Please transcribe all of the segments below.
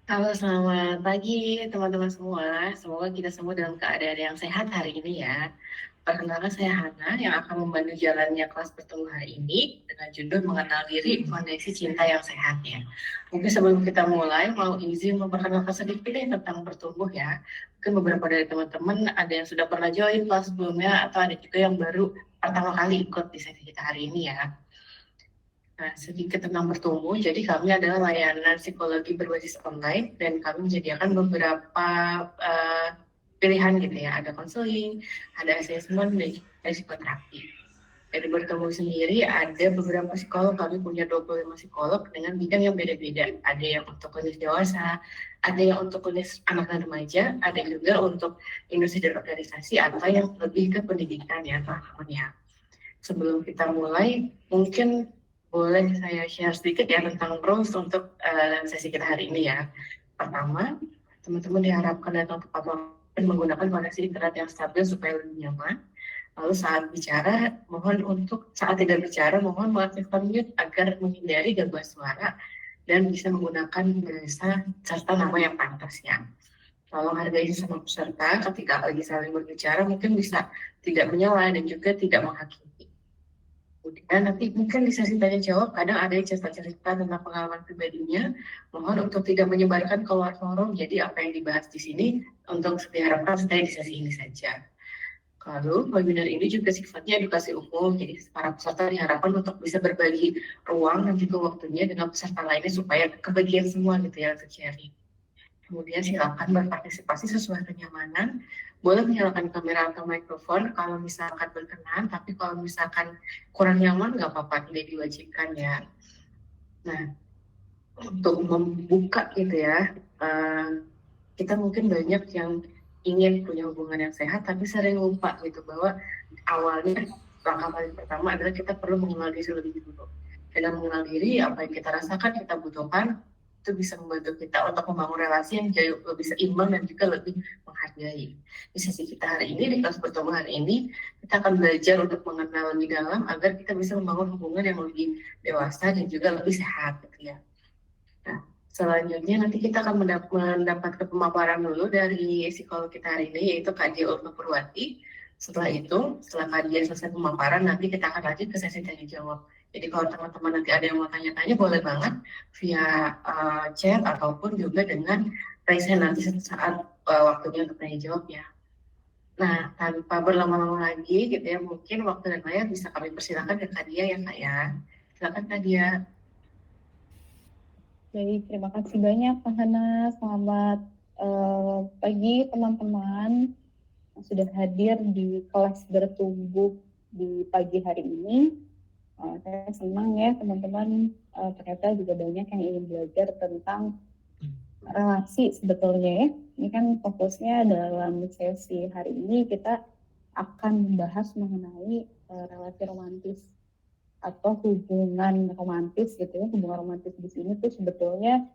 Halo, selamat pagi teman-teman semua. Semoga kita semua dalam keadaan yang sehat hari ini ya. Perkenalkan saya Hana yang akan membantu jalannya kelas bertemu hari ini dengan judul Mengenal Diri Kondisi Cinta yang Sehat ya. Mungkin sebelum kita mulai, mau izin memperkenalkan sedikit tentang bertumbuh ya. Mungkin beberapa dari teman-teman ada yang sudah pernah join kelas sebelumnya atau ada juga yang baru pertama kali ikut di sesi kita hari ini ya. Nah, sedikit tentang bertumbuh. Jadi kami adalah layanan psikologi berbasis online dan kami menyediakan beberapa uh, pilihan gitu ya. Ada konseling, ada assessment, dan juga psikoterapi. Dari bertumbuh sendiri ada beberapa psikolog, kami punya 25 psikolog dengan bidang yang beda-beda. Ada yang untuk klinis dewasa, ada yang untuk klinis anak dan remaja, ada juga untuk industri dan organisasi, atau yang lebih ke pendidikan ya, teman-teman. Sebelum kita mulai, mungkin boleh saya share sedikit ya tentang rules untuk sesi kita hari ini ya. Pertama, teman-teman diharapkan datang tepat waktu dan menggunakan koneksi internet yang stabil supaya lebih nyaman. Lalu saat tidak bicara, mohon mengaktifkan mute agar menghindari gangguan suara dan bisa menggunakan bahasa serta nama yang pantas ya. Tolong hargai sesama peserta ketika lagi saling berbicara, mungkin bisa tidak menyela dan juga tidak menghakimi. Kemudian nanti mungkin di sesi tanya jawab kadang ada yang cerita-cerita tentang pengalaman pribadinya. Mohon untuk tidak menyebarkan keluar forum. Jadi apa yang dibahas di sini untuk diharapkan stay di sesi ini saja. Lalu webinar ini juga sifatnya edukasi umum. Jadi para peserta diharapkan untuk bisa berbagi ruang dan juga waktunya dengan peserta lainnya supaya kebagian semua gitu ya untuk sharing. Kemudian silakan berpartisipasi sesuai kenyamanan. Boleh menyalakan kamera atau mikrofon kalau misalkan berkenan, tapi kalau misalkan kurang nyaman nggak apa-apa, tidak diwajibkan ya. Nah, untuk membuka gitu ya, kita mungkin banyak yang ingin punya hubungan yang sehat, tapi sering lupa gitu bahwa awalnya langkah paling pertama adalah kita perlu mengenal diri lebih dulu. Dalam mengenal diri, apa yang kita rasakan, kita butuhkan, itu bisa membantu kita untuk membangun relasi yang jauh lebih seimbang dan juga lebih menghargai. Di sesi kita hari ini, di kelas pertemuan hari ini, kita akan belajar untuk mengenal lebih dalam agar kita bisa membangun hubungan yang lebih dewasa dan juga lebih sehat gitu ya. Nah, selanjutnya nanti kita akan mendapatkan pemaparan dulu dari psikolog kita hari ini, yaitu Kak Dia Ulfa Purwati. Setelah itu, setelah Kak Dia selesai pemaparan, nanti kita akan lanjut ke sesi tanya jawab. Jadi kalau teman-teman nanti ada yang mau tanya-tanya, boleh banget via chat ataupun juga dengan raise hand nanti saat waktunya untuk tanya jawab ya. Nah, tanpa berlama-lama lagi gitu ya, mungkin waktu dan layar bisa kami persilakan ke Kak Dia ya Kak ya. Silakan Kak Dia. Baik, terima kasih banyak Pak Hana. Selamat pagi teman-teman yang sudah hadir di kelas bertumbuh di pagi hari ini. Saya senang ya teman-teman, ternyata juga banyak yang ingin belajar tentang relasi sebetulnya ya. Ini kan fokusnya dalam sesi hari ini kita akan membahas mengenai relasi romantis atau hubungan romantis gitu ya. Hubungan romantis di sini tuh sebetulnya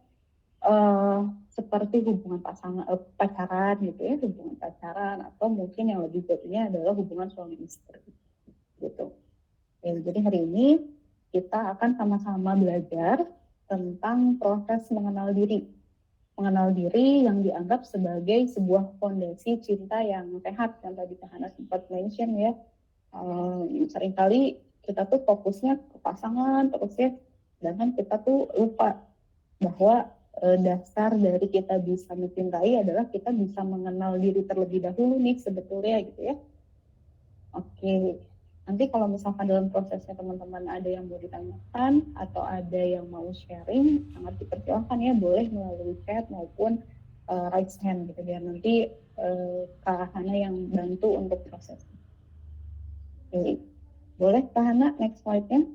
seperti hubungan pacaran gitu ya, hubungan pacaran atau mungkin yang lebih jatuhnya adalah hubungan suami istri gitu. Ya, jadi hari ini kita akan sama-sama belajar tentang proses mengenal diri. Mengenal diri yang dianggap sebagai sebuah fondasi cinta yang sehat, yang tadi Kak Hana sempat mention ya. Seringkali kita tuh fokusnya ke pasangan terus ya, sedangkan kita tuh lupa bahwa dasar dari kita bisa mencintai adalah kita bisa mengenal diri terlebih dahulu nih sebetulnya gitu ya. Oke, nanti kalau misalkan dalam prosesnya teman-teman ada yang mau ditanyakan atau ada yang mau sharing, sangat dipersilakan ya, boleh melalui chat maupun raise hand gitu biar nanti Kak Hana yang bantu untuk prosesnya. Oke, boleh Kak Hana next slide-nya.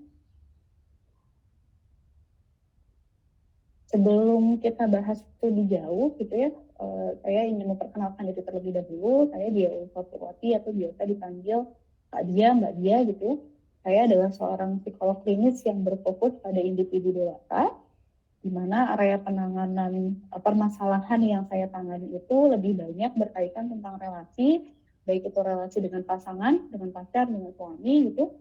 Sebelum kita bahas lebih jauh gitu ya, saya ingin memperkenalkan diri terlebih dahulu. Saya Dia Ulfa Purwati atau biasa dipanggil Kak Dia, Mbak Dia gitu ya. Saya adalah seorang psikolog klinis yang berfokus pada individu dewasa, di mana area penanganan permasalahan yang saya tangani itu lebih banyak berkaitan tentang relasi, baik itu relasi dengan pasangan, dengan pacar, dengan suami gitu,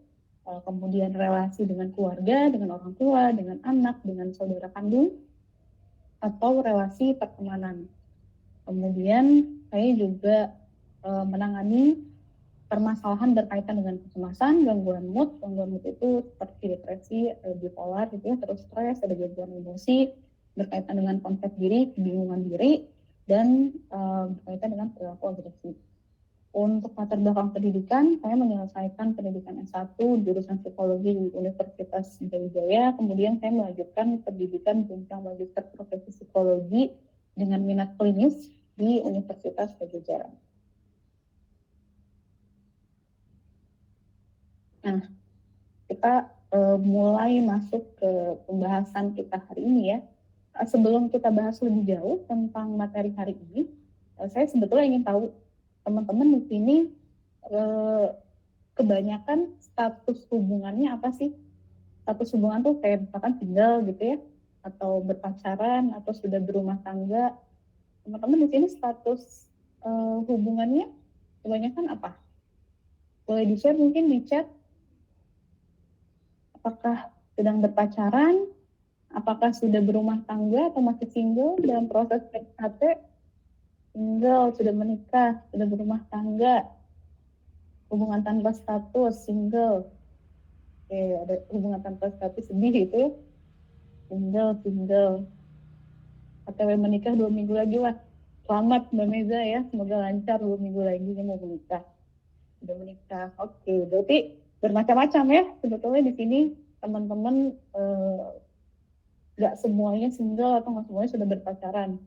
kemudian relasi dengan keluarga, dengan orang tua, dengan anak, dengan saudara kandung, atau relasi pertemanan. Kemudian saya juga menangani permasalahan berkaitan dengan kecemasan, gangguan mood itu seperti depresi, bipolar gitu ya, terus stres, ada gangguan emosi, berkaitan dengan konsep diri, kebingungan diri, dan berkaitan dengan perilaku agresif. Untuk latar belakang pendidikan, saya menyelesaikan pendidikan S1 jurusan psikologi di Universitas Brawijaya, kemudian saya melanjutkan pendidikan jenjang magister profesi psikologi dengan minat klinis di Universitas Brawijaya. Nah, kita mulai masuk ke pembahasan kita hari ini ya. Sebelum kita bahas lebih jauh tentang materi hari ini, saya sebetulnya ingin tahu teman-teman di sini kebanyakan status hubungannya apa sih? Status hubungan tuh kayak misalkan single gitu ya, atau berpacaran, atau sudah berumah tangga. Teman-teman di sini status hubungannya kebanyakan apa? Boleh di-share mungkin di chat. Apakah sedang berpacaran? Apakah sudah berumah tangga atau masih single dalam proses PDKT? Single, sudah menikah, sudah berumah tangga, hubungan tanpa status, single. Oke, ada hubungan tanpa status sedih itu, single. OTW menikah 2 minggu lagi lah. Selamat Mbak Meza ya, semoga lancar 2 minggu lagi dia mau menikah. Sudah menikah, oke. Berarti bermacam-macam ya sebetulnya di sini teman-teman. Nggak semuanya single atau nggak semuanya sudah berpacaran.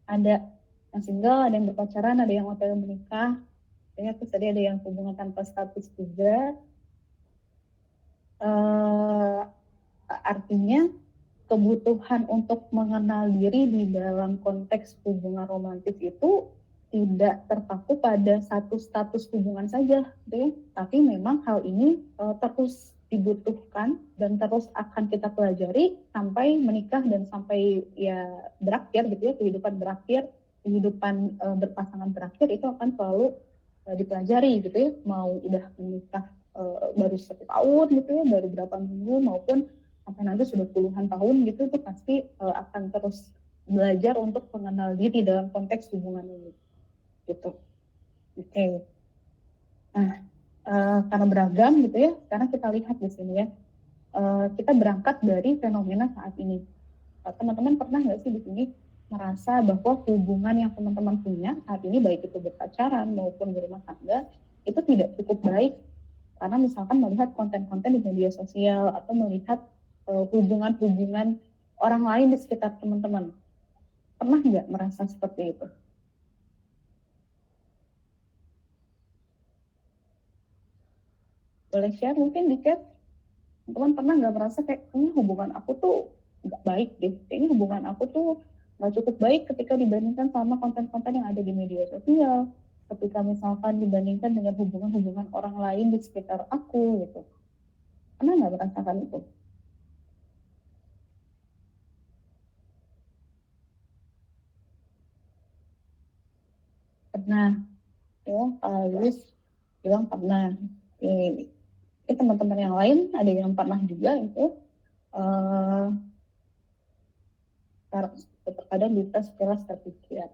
Ada yang single, ada yang berpacaran, ada yang OTW menikah, terus tadi ada yang hubungan tanpa status juga. Artinya kebutuhan untuk mengenal diri di dalam konteks hubungan romantis itu tidak terpaku pada satu status hubungan saja, gitu ya. Tapi memang hal ini terus dibutuhkan dan terus akan kita pelajari sampai menikah dan sampai ya berakhir gitu ya, kehidupan berakhir, kehidupan berpasangan berakhir itu akan selalu dipelajari gitu ya, mau udah menikah baru 1 tahun gitu ya, baru berapa minggu maupun sampai nanti sudah puluhan tahun gitu, itu pasti akan terus belajar untuk mengenal diri dalam konteks hubungan ini gitu. Oke. Nah, karena beragam gitu ya, sekarang kita lihat di sini ya. Kita berangkat dari fenomena saat ini. Teman-teman pernah nggak sih di sini merasa bahwa hubungan yang teman-teman punya saat ini, baik itu berpacaran maupun berumah tangga, itu tidak cukup baik karena misalkan melihat konten-konten di media sosial atau melihat hubungan-hubungan orang lain di sekitar teman-teman. Pernah nggak merasa seperti itu? Boleh share mungkin di chat. Teman-teman pernah nggak merasa kayak hubungan aku tuh nggak baik deh, kayaknya hubungan aku tuh nggak cukup baik ketika dibandingkan sama konten-konten yang ada di media sosial, ketika misalkan dibandingkan dengan hubungan-hubungan orang lain di sekitar aku gitu. Pernah nggak merasakan itu? Pernah ya, Luis bilang pernah. Teman-teman yang lain ada yang pernah juga itu. Terkadang bisa sekilas terpikir.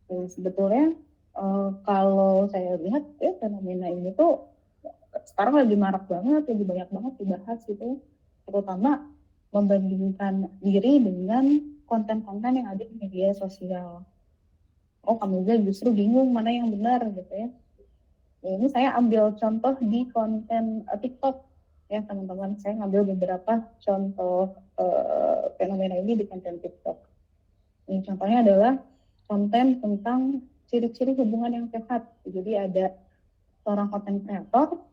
Sebetulnya kalau saya lihat ya fenomena ini tuh sekarang lagi marak banget, lagi banyak banget dibahas gitu, terutama membandingkan diri dengan konten-konten yang ada di media sosial. Oh, kamu justru bingung mana yang benar gitu ya. Ini saya ambil contoh di konten TikTok ya teman-teman. Saya ngambil beberapa contoh fenomena ini di konten TikTok. Ini contohnya adalah konten tentang ciri-ciri hubungan yang sehat. Jadi ada seorang konten kreator,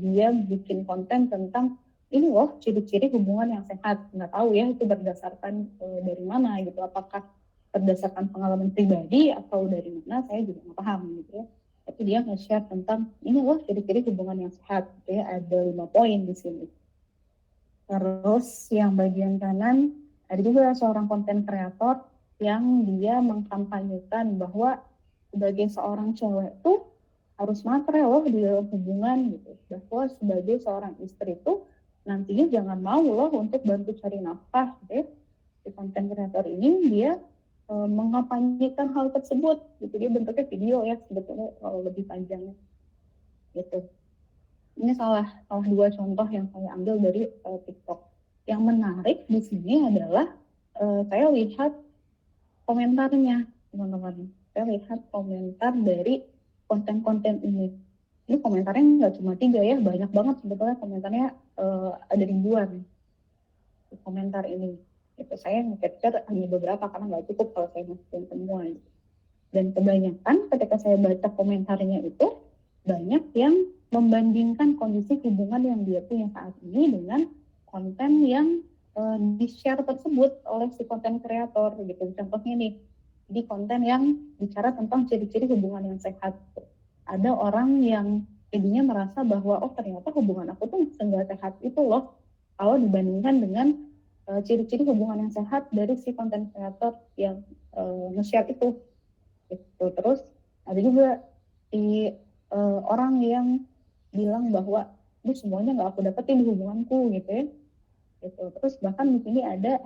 dia bikin konten tentang ini loh ciri-ciri hubungan yang sehat. Nggak tahu ya itu berdasarkan dari mana gitu. Apakah berdasarkan pengalaman pribadi atau dari mana, saya juga nggak paham gitu ya. Tapi dia nge-share tentang ini loh ciri-ciri hubungan yang sehat. Gitu ya. Ada 5 poin di sini. Terus yang bagian kanan ada juga seorang konten kreator yang dia mengkampanyekan bahwa sebagai seorang cewek tuh harus matre loh di dalam hubungan gitu. Bahwa sebagai seorang istri itu nantinya jangan mau loh untuk bantu cari nafkah gitu. si konten kreator ini dia mengampanyekan hal tersebut gitu. Dia bentuknya video ya sebetulnya kalau lebih panjangnya gitu. Ini salah dua contoh yang saya ambil dari TikTok. Yang menarik di sini adalah saya lihat komentarnya, teman-teman. Saya lihat komentar dari konten-konten ini. Ini komentarnya nggak cuma 3 ya, banyak banget sebetulnya komentarnya, ada ribuan di komentar ini. Itu saya nge-capture hanya beberapa karena nggak cukup kalau saya masukin semua. Dan kebanyakan ketika saya baca komentarnya itu banyak yang membandingkan kondisi hubungan yang dia punya saat ini dengan konten yang di-share tersebut oleh si konten kreator gitu. Contohnya nih, di konten yang bicara tentang ciri-ciri hubungan yang sehat. Ada orang yang jadinya merasa bahwa oh ternyata hubungan aku tuh nggak sehat itu loh kalau dibandingkan dengan ciri-ciri hubungan yang sehat dari si konten kreator yang nge-share itu. Gitu. Terus ada juga di orang yang bilang bahwa ini semuanya nggak aku dapetin di hubunganku gitu ya. Gitu. Terus bahkan di sini ada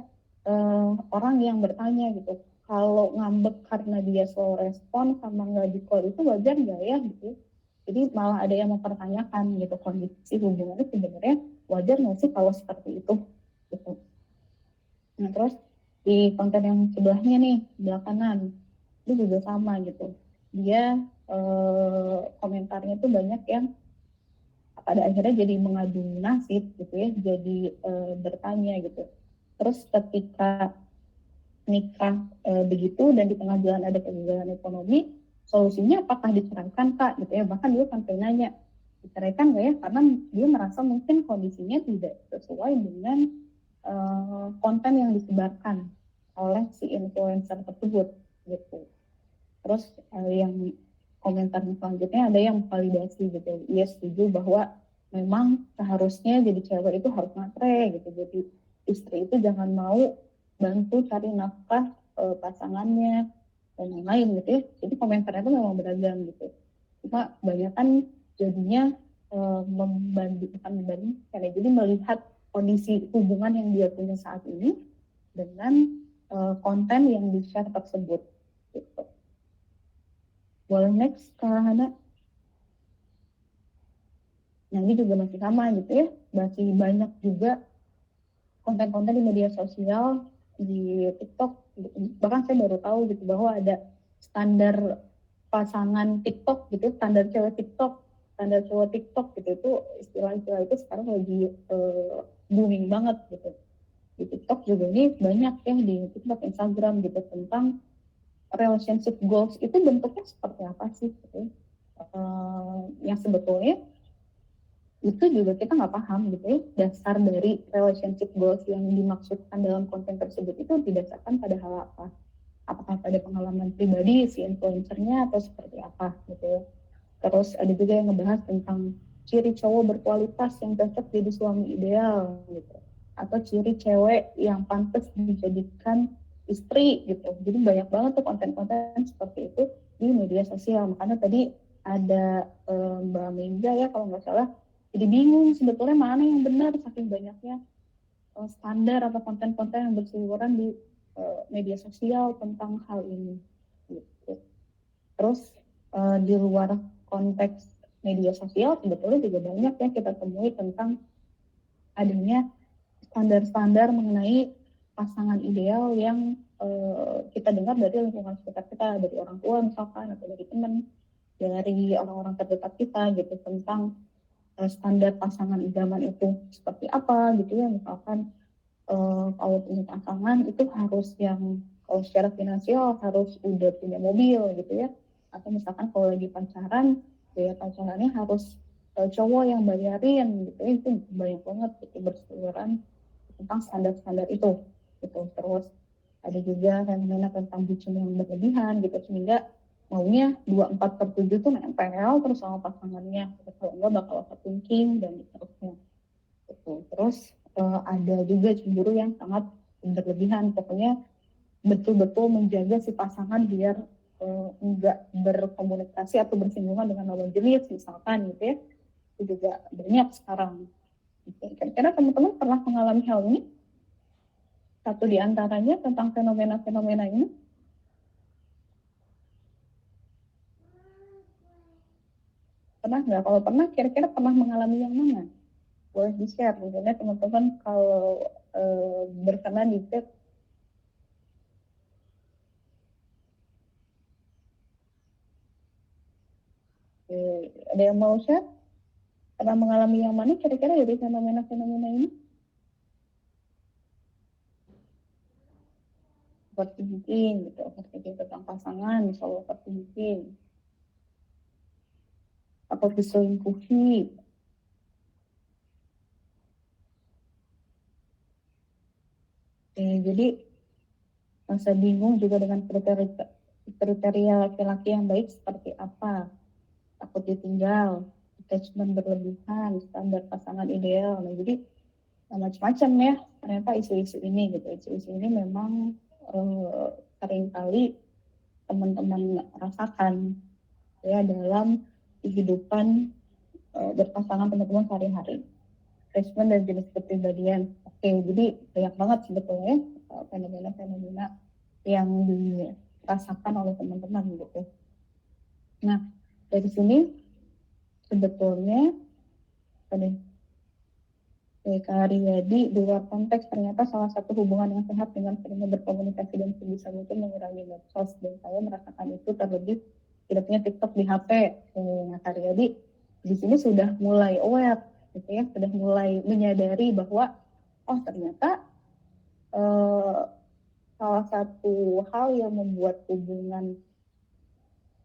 orang yang bertanya gitu, kalau ngambek karena dia slow respon sama nggak di call itu wajar nggak ya gitu. Jadi malah ada yang mempertanyakan gitu kondisi hubungannya sebenarnya wajar nggak sih kalau seperti itu gitu. Nah terus di konten yang sebelahnya nih sebelah kanan itu juga sama gitu. Dia komentarnya tuh banyak yang pada akhirnya jadi mengadu nasib gitu ya, jadi bertanya gitu. Terus ketika nikah begitu dan di tengah jalan ada kegagalan ekonomi, solusinya apakah diceraikan Kak gitu ya. Bahkan dia sampai nanya, diceraikan nggak ya? Karena dia merasa mungkin kondisinya tidak sesuai dengan konten yang disebarkan oleh si influencer tersebut gitu. Terus yang komentar selanjutnya ada yang validasi gitu. Ia setuju bahwa memang seharusnya jadi cewek itu harus matre gitu. Jadi istri itu jangan mau bantu cari nafkah pasangannya dan lain-lain gitu ya. Jadi komentarnya itu memang beragam gitu. Cuma kebanyakan jadinya membandingkan jadi melihat kondisi hubungan yang dia punya saat ini dengan konten yang di-share tersebut gitu. Boleh next Kak Hana. Nah ini juga masih sama gitu ya, masih banyak juga konten-konten di media sosial, di TikTok, gitu. Bahkan saya baru tahu gitu bahwa ada standar pasangan TikTok gitu, standar cewek TikTok, standar cowok TikTok gitu, itu istilah-istilah itu sekarang lagi booming banget gitu. Di TikTok juga ini banyak ya, di TikTok, Instagram gitu, tentang relationship goals itu bentuknya seperti apa sih gitu. Yang sebetulnya itu juga kita nggak paham gitu ya, dasar dari relationship goals yang dimaksudkan dalam konten tersebut itu didasarkan pada hal apa, apakah pada pengalaman pribadi si influencernya atau seperti apa gitu ya. Terus ada juga yang ngebahas tentang ciri cowok berkualitas yang cocok jadi suami ideal gitu, atau ciri cewek yang pantas dijadikan istri gitu. Jadi banyak banget tuh konten-konten seperti itu di media sosial. Makanya tadi ada Mbak Mega ya kalau nggak salah, jadi bingung sebetulnya mana yang benar saking banyaknya standar atau konten-konten yang berseliweran di media sosial tentang hal ini. Gitu. Terus di luar konteks media sosial sebetulnya juga banyak ya kita temui tentang adanya standar-standar mengenai pasangan ideal yang kita dengar dari lingkungan sekitar kita, dari orang tua misalkan, atau dari teman, dari orang-orang terdekat kita gitu, tentang standar pasangan idaman itu seperti apa gitu ya. Misalkan kalau punya pasangan itu harus yang, kalau secara finansial harus udah punya mobil gitu ya, atau misalkan kalau lagi pacaran ya pacarannya harus cowok yang bayarin gitu ya. Itu banyak banget gitu berseliweran tentang standar-standar itu gitu. Terus ada juga fenomena tentang bucin yang berlebihan gitu, sehingga maunya 24/7 tuh nempel terus sama pasangannya, kalau enggak bakal overthinking dan seterusnya gitu. Terus ada juga cemburu yang sangat berlebihan, pokoknya betul-betul menjaga si pasangan biar enggak berkomunikasi atau bersinggungan dengan lawan jenis misalkan gitu ya. Itu juga banyak sekarang. Kira-kira teman-teman pernah mengalami hal ini? Satu di antaranya tentang fenomena-fenomena ini. Pernah nggak? Kalau pernah, kira-kira pernah mengalami yang mana? Boleh di-share. Misalnya teman-teman kalau berkenan di-share. Ada yang mau share? Pernah mengalami yang mana kira-kira dari fenomena-fenomena ini? Overthinking gitu, overthinking tentang pasangan, misalnya overthinking, atau diselingkuhi. Jadi masa bingung juga dengan kriteria laki-laki yang baik seperti apa, takut ditinggal, attachment berlebihan, standar pasangan ideal. Nah, jadi macam-macam ya ternyata isu-isu ini gitu. Isu-isu ini memang seringkali teman-teman rasakan ya dalam kehidupan berpasangan teman-teman sehari-hari. Attachment dan jenis kepribadian. Oke, jadi banyak banget sebetulnya fenomena-fenomena yang dirasakan oleh teman-teman gitu. Nah, dari sini sebetulnya Kak Riyadi, di luar konteks ternyata salah satu hubungan yang sehat dengan seringnya berkomunikasi dan sebisa mungkin mengurangi medsos, dan saya merasakan itu terlebih tidak punya TikTok di HP. Nah, Kak Riyadi di sini sudah mulai aware gitu ya, sudah mulai menyadari bahwa oh ternyata salah satu hal yang membuat hubungan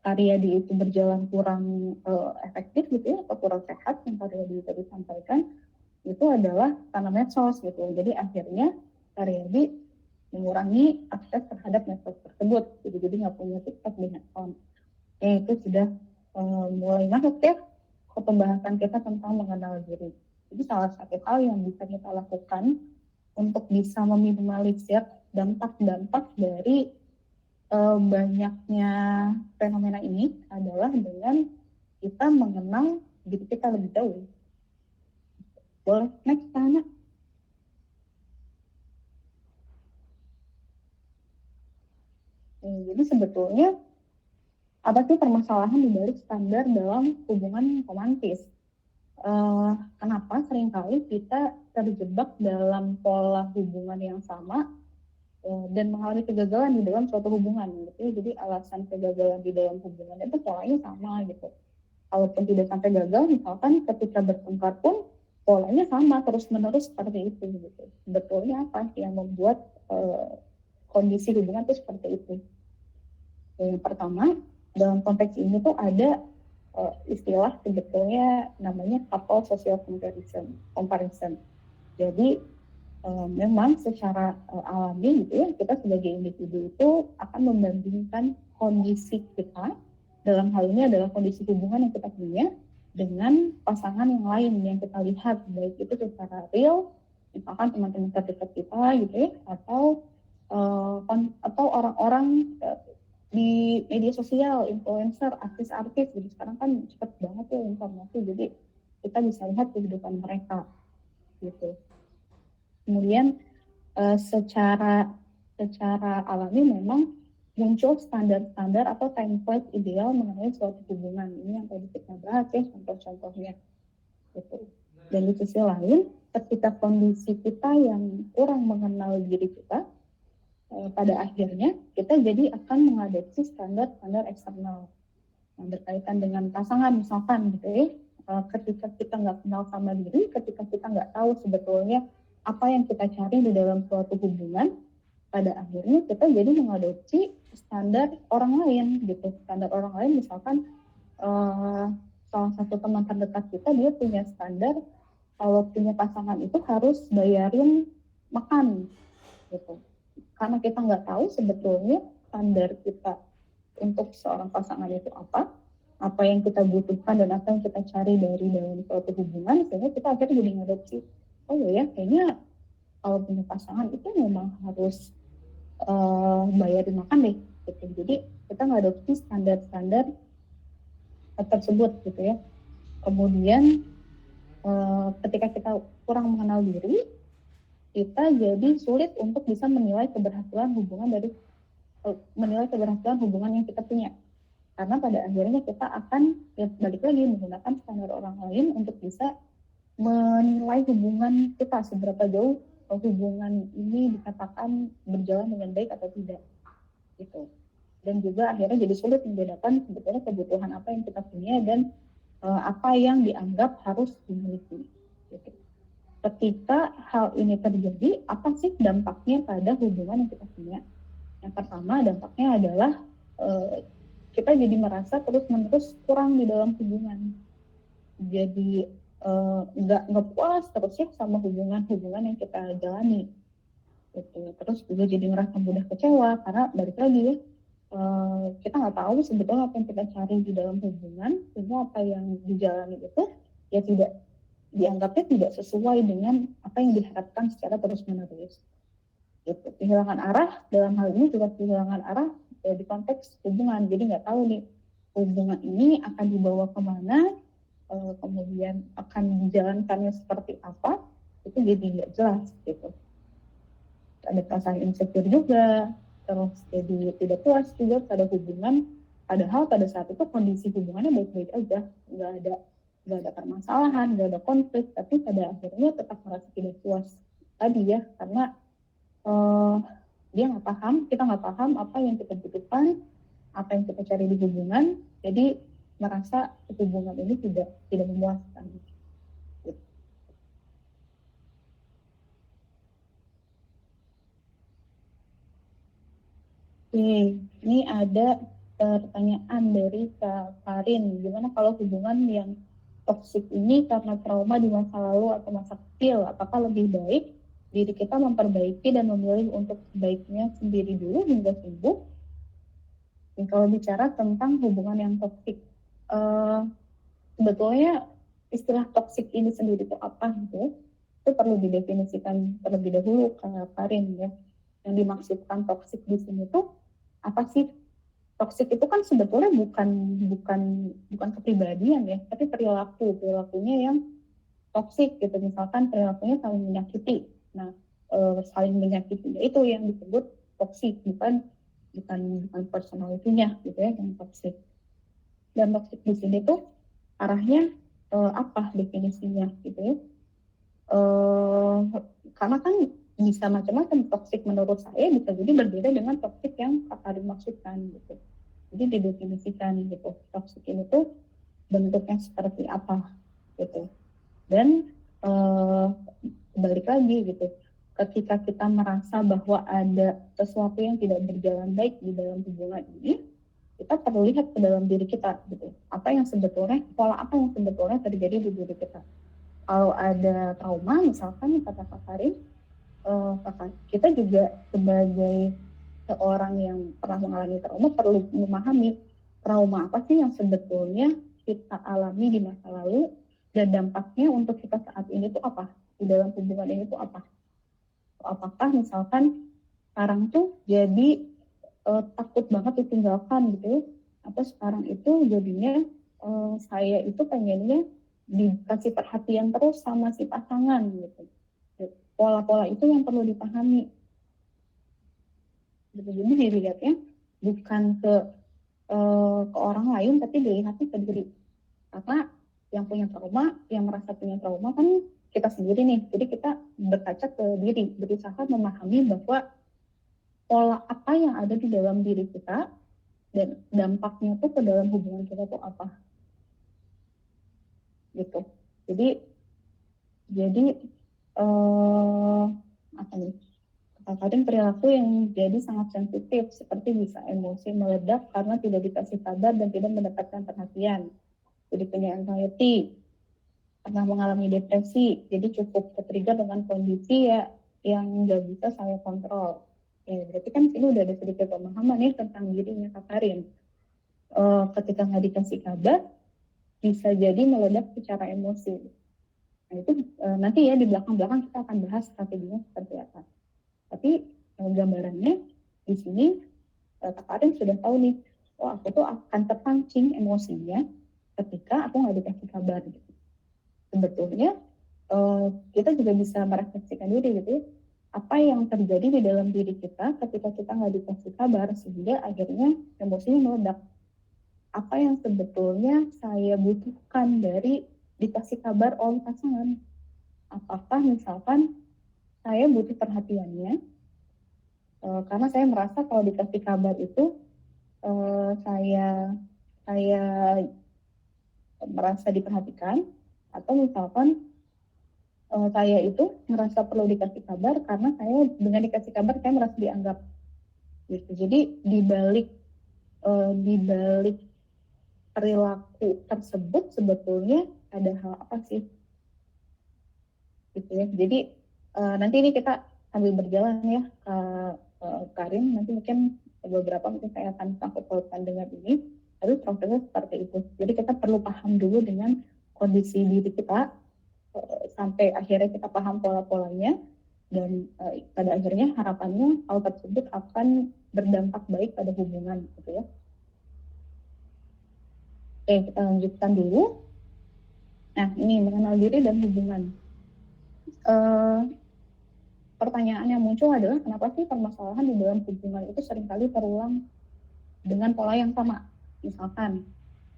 Riyadi itu berjalan kurang efektif gitu ya, atau kurang sehat yang Riyadi tadi sampaikan, itu adalah karena medsos gitu. Jadi akhirnya Riyadi mengurangi akses terhadap medsos tersebut. Jadi nggak punya TikTok di handphone. Itu sudah mulai masuk ya ke pembahasan kita tentang mengenal diri. Jadi salah satu hal yang bisa kita lakukan untuk bisa meminimalisir dampak-dampak dari banyaknya fenomena ini adalah dengan kita mengenal diri kita lebih jauh. Boleh next tanya. Jadi sebetulnya apa sih permasalahan di balik standar dalam hubungan romantis? Kenapa seringkali kita terjebak dalam pola hubungan yang sama dan mengalami kegagalan di dalam suatu hubungan gitu. Jadi alasan kegagalan di dalam hubungan itu polanya sama gitu. Kalaupun tidak sampai gagal, misalkan ketika bertengkar pun polanya sama terus-menerus seperti itu gitu. Sebetulnya apa yang membuat kondisi hubungan itu seperti itu? Yang pertama, dalam konteks ini tuh ada istilah sebetulnya namanya couple social comparison. Jadi memang secara alami gitu ya, kita sebagai individu itu akan membandingkan kondisi kita, dalam hal ini adalah kondisi hubungan yang kita punya dengan pasangan yang lain yang kita lihat, baik itu secara real, misalkan teman-teman terdekat kita gitu ya, atau orang-orang di media sosial, influencer, artis-artis. Jadi sekarang kan cepat banget ya informasi, jadi kita bisa lihat kehidupan mereka gitu. Kemudian secara alami memang muncul standar-standar atau template ideal mengenai suatu hubungan. Ini yang tadi kita bahas ya, contoh-contohnya gitu. Dan di sisi lain, ketika kondisi kita yang kurang mengenal diri kita, pada akhirnya kita jadi akan mengadopsi standar-standar eksternal yang berkaitan dengan pasangan misalkan gitu ya. Ketika kita nggak kenal sama diri, ketika kita nggak tahu sebetulnya apa yang kita cari di dalam suatu hubungan, pada akhirnya kita jadi mengadopsi standar orang lain gitu. Standar orang lain misalkan salah satu teman terdekat kita, dia punya standar kalau punya pasangan itu harus bayarin makan gitu. Karena kita nggak tahu sebetulnya standar kita untuk seorang pasangan itu apa yang kita butuhkan dan apa yang kita cari dari dalam suatu hubungan, sehingga kita akhirnya jadi ngadopsi, oh ya kayaknya kalau punya pasangan itu memang harus bayarin makan deh gitu. Jadi kita ngadopsi standar-standar tersebut gitu ya. Kemudian ketika kita kurang mengenal diri, kita jadi sulit untuk bisa menilai keberhasilan hubungan yang kita punya. Karena pada akhirnya kita akan balik lagi menggunakan standar orang lain untuk bisa menilai hubungan kita seberapa jauh hubungan ini dikatakan berjalan dengan baik atau tidak gitu. Dan juga akhirnya jadi sulit membedakan sebetulnya kebutuhan apa yang kita punya dan apa yang dianggap harus dimiliki gitu. Ketika hal ini terjadi, apa sih dampaknya pada hubungan yang kita punya? Yang pertama dampaknya adalah kita jadi merasa terus-menerus kurang di dalam hubungan. Jadi nggak puas terus ya sama hubungan yang kita jalani. Gitu. Terus juga jadi merasa mudah kecewa karena balik lagi ya, kita nggak tahu sebetulnya apa yang kita cari di dalam hubungan, sehingga apa yang dijalani itu ya dianggapnya tidak sesuai dengan apa yang diharapkan secara terus-menerus. Gitu. Kehilangan arah dalam hal ini juga kehilangan arah di konteks hubungan. Jadi nggak tahu nih hubungan ini akan dibawa kemana, kemudian akan dijalankannya seperti apa, itu jadi nggak jelas gitu. Ada perasaan insecure juga, terus jadi tidak puas juga pada hubungan, padahal pada saat itu kondisi hubungannya baik-baik aja, nggak ada permasalahan, nggak ada konflik, tapi pada akhirnya tetap merasa tidak puas tadi ya, karena kita nggak paham apa yang kita butuhkan, apa yang kita cari di hubungan, jadi merasa hubungan ini tidak memuaskan. Oke, ini ada pertanyaan dari Kak Karin. Gimana kalau hubungan yang toksik ini karena trauma di masa lalu atau masa kecil? Apakah lebih baik diri kita memperbaiki dan memilih untuk sebaiknya sendiri dulu hingga sembuh? Dan kalau bicara tentang hubungan yang toksik, sebetulnya istilah toksik ini sendiri itu apa gitu? Itu perlu didefinisikan terlebih dahulu, Kak Karin ya. Yang dimaksudkan toksik di sini tuh apa sih? Toksik itu kan sebetulnya bukan kepribadian ya, tapi perilakunya yang toksik gitu. Misalkan perilakunya saling menyakiti. Nah, saling menyakitinya itu yang disebut toksik, bukan personalitinya gitu ya yang toksik. Dan toksik di sini tuh arahnya apa definisinya gitu ya? Karena kan bisa macam-macam toksik menurut saya, bisa jadi berbeda dengan toksik yang Kak dimaksudkan gitu. Jadi didefinisikan gitu, toksik ini tuh bentuknya seperti apa gitu. Dan balik lagi gitu, ketika kita merasa bahwa ada sesuatu yang tidak berjalan baik di dalam hubungan ini, kita perlu lihat ke dalam diri kita gitu, pola apa yang sebetulnya terjadi di diri kita. Kalau ada trauma misalkan kata Kak Karin, kita juga sebagai seorang yang pernah mengalami trauma perlu memahami trauma apa sih yang sebetulnya kita alami di masa lalu dan dampaknya untuk kita saat ini tuh apa, di dalam hubungan ini tuh apa. Apakah misalkan sekarang tuh jadi takut banget ditinggalkan gitu, atau sekarang itu jadinya saya itu pengennya dikasih perhatian terus sama si pasangan gitu. Pola-pola itu yang perlu dipahami. Jadi dilihatnya bukan ke orang lain, tapi dilihatnya ke diri. Karena yang merasa punya trauma kan kita sendiri nih. Jadi kita berkaca ke diri, berusaha memahami bahwa pola apa yang ada di dalam diri kita dan dampaknya tuh ke dalam hubungan kita tuh apa. Gitu. Jadi apa nih? Kadang perilaku yang jadi sangat sensitif, seperti bisa emosi meledak karena tidak dikasih kabar dan tidak mendapatkan perhatian. Jadi punya anxiety, pernah mengalami depresi, jadi cukup ke-trigger dengan kondisi ya yang nggak bisa saya kontrol. Ya, berarti kan sini udah ada sedikit pemahaman nih tentang dirinya Kak Karin. Ketika nggak dikasih kabar, bisa jadi meledak secara emosi. Nah itu nanti ya di belakang-belakang kita akan bahas strateginya seperti apa. Tapi gambarannya di sini Kak Karin sudah tahu nih, aku tuh akan terpancing emosinya ketika aku nggak dikasih kabar gitu. Sebetulnya kita juga bisa merefleksikan diri gitu ya. apa yang terjadi di dalam diri kita ketika kita nggak dikasih kabar sehingga akhirnya emosinya meledak. Apa yang sebetulnya saya butuhkan dari dikasih kabar oleh pasangan? Apakah misalkan saya butuh perhatiannya, karena saya merasa kalau dikasih kabar itu saya merasa diperhatikan, atau misalkan saya itu merasa perlu dikasih kabar karena saya dengan dikasih kabar saya merasa dianggap gitu. Jadi di balik perilaku tersebut sebetulnya ada hal apa sih gitu ya. Jadi nanti ini kita sambil berjalan ya, Karin, nanti mungkin beberapa mungkin saya akan sangkut pautkan dengan ini, tapi prosesnya seperti itu. Jadi kita perlu paham dulu dengan kondisi diri kita, sampai akhirnya kita paham pola-polanya, dan pada akhirnya harapannya hal tersebut akan berdampak baik pada hubungan gitu ya. Oke, kita lanjutkan dulu. Nah, ini mengenal diri dan hubungan. Pertanyaan yang muncul adalah kenapa sih permasalahan di dalam hubungan itu seringkali terulang dengan pola yang sama. Misalkan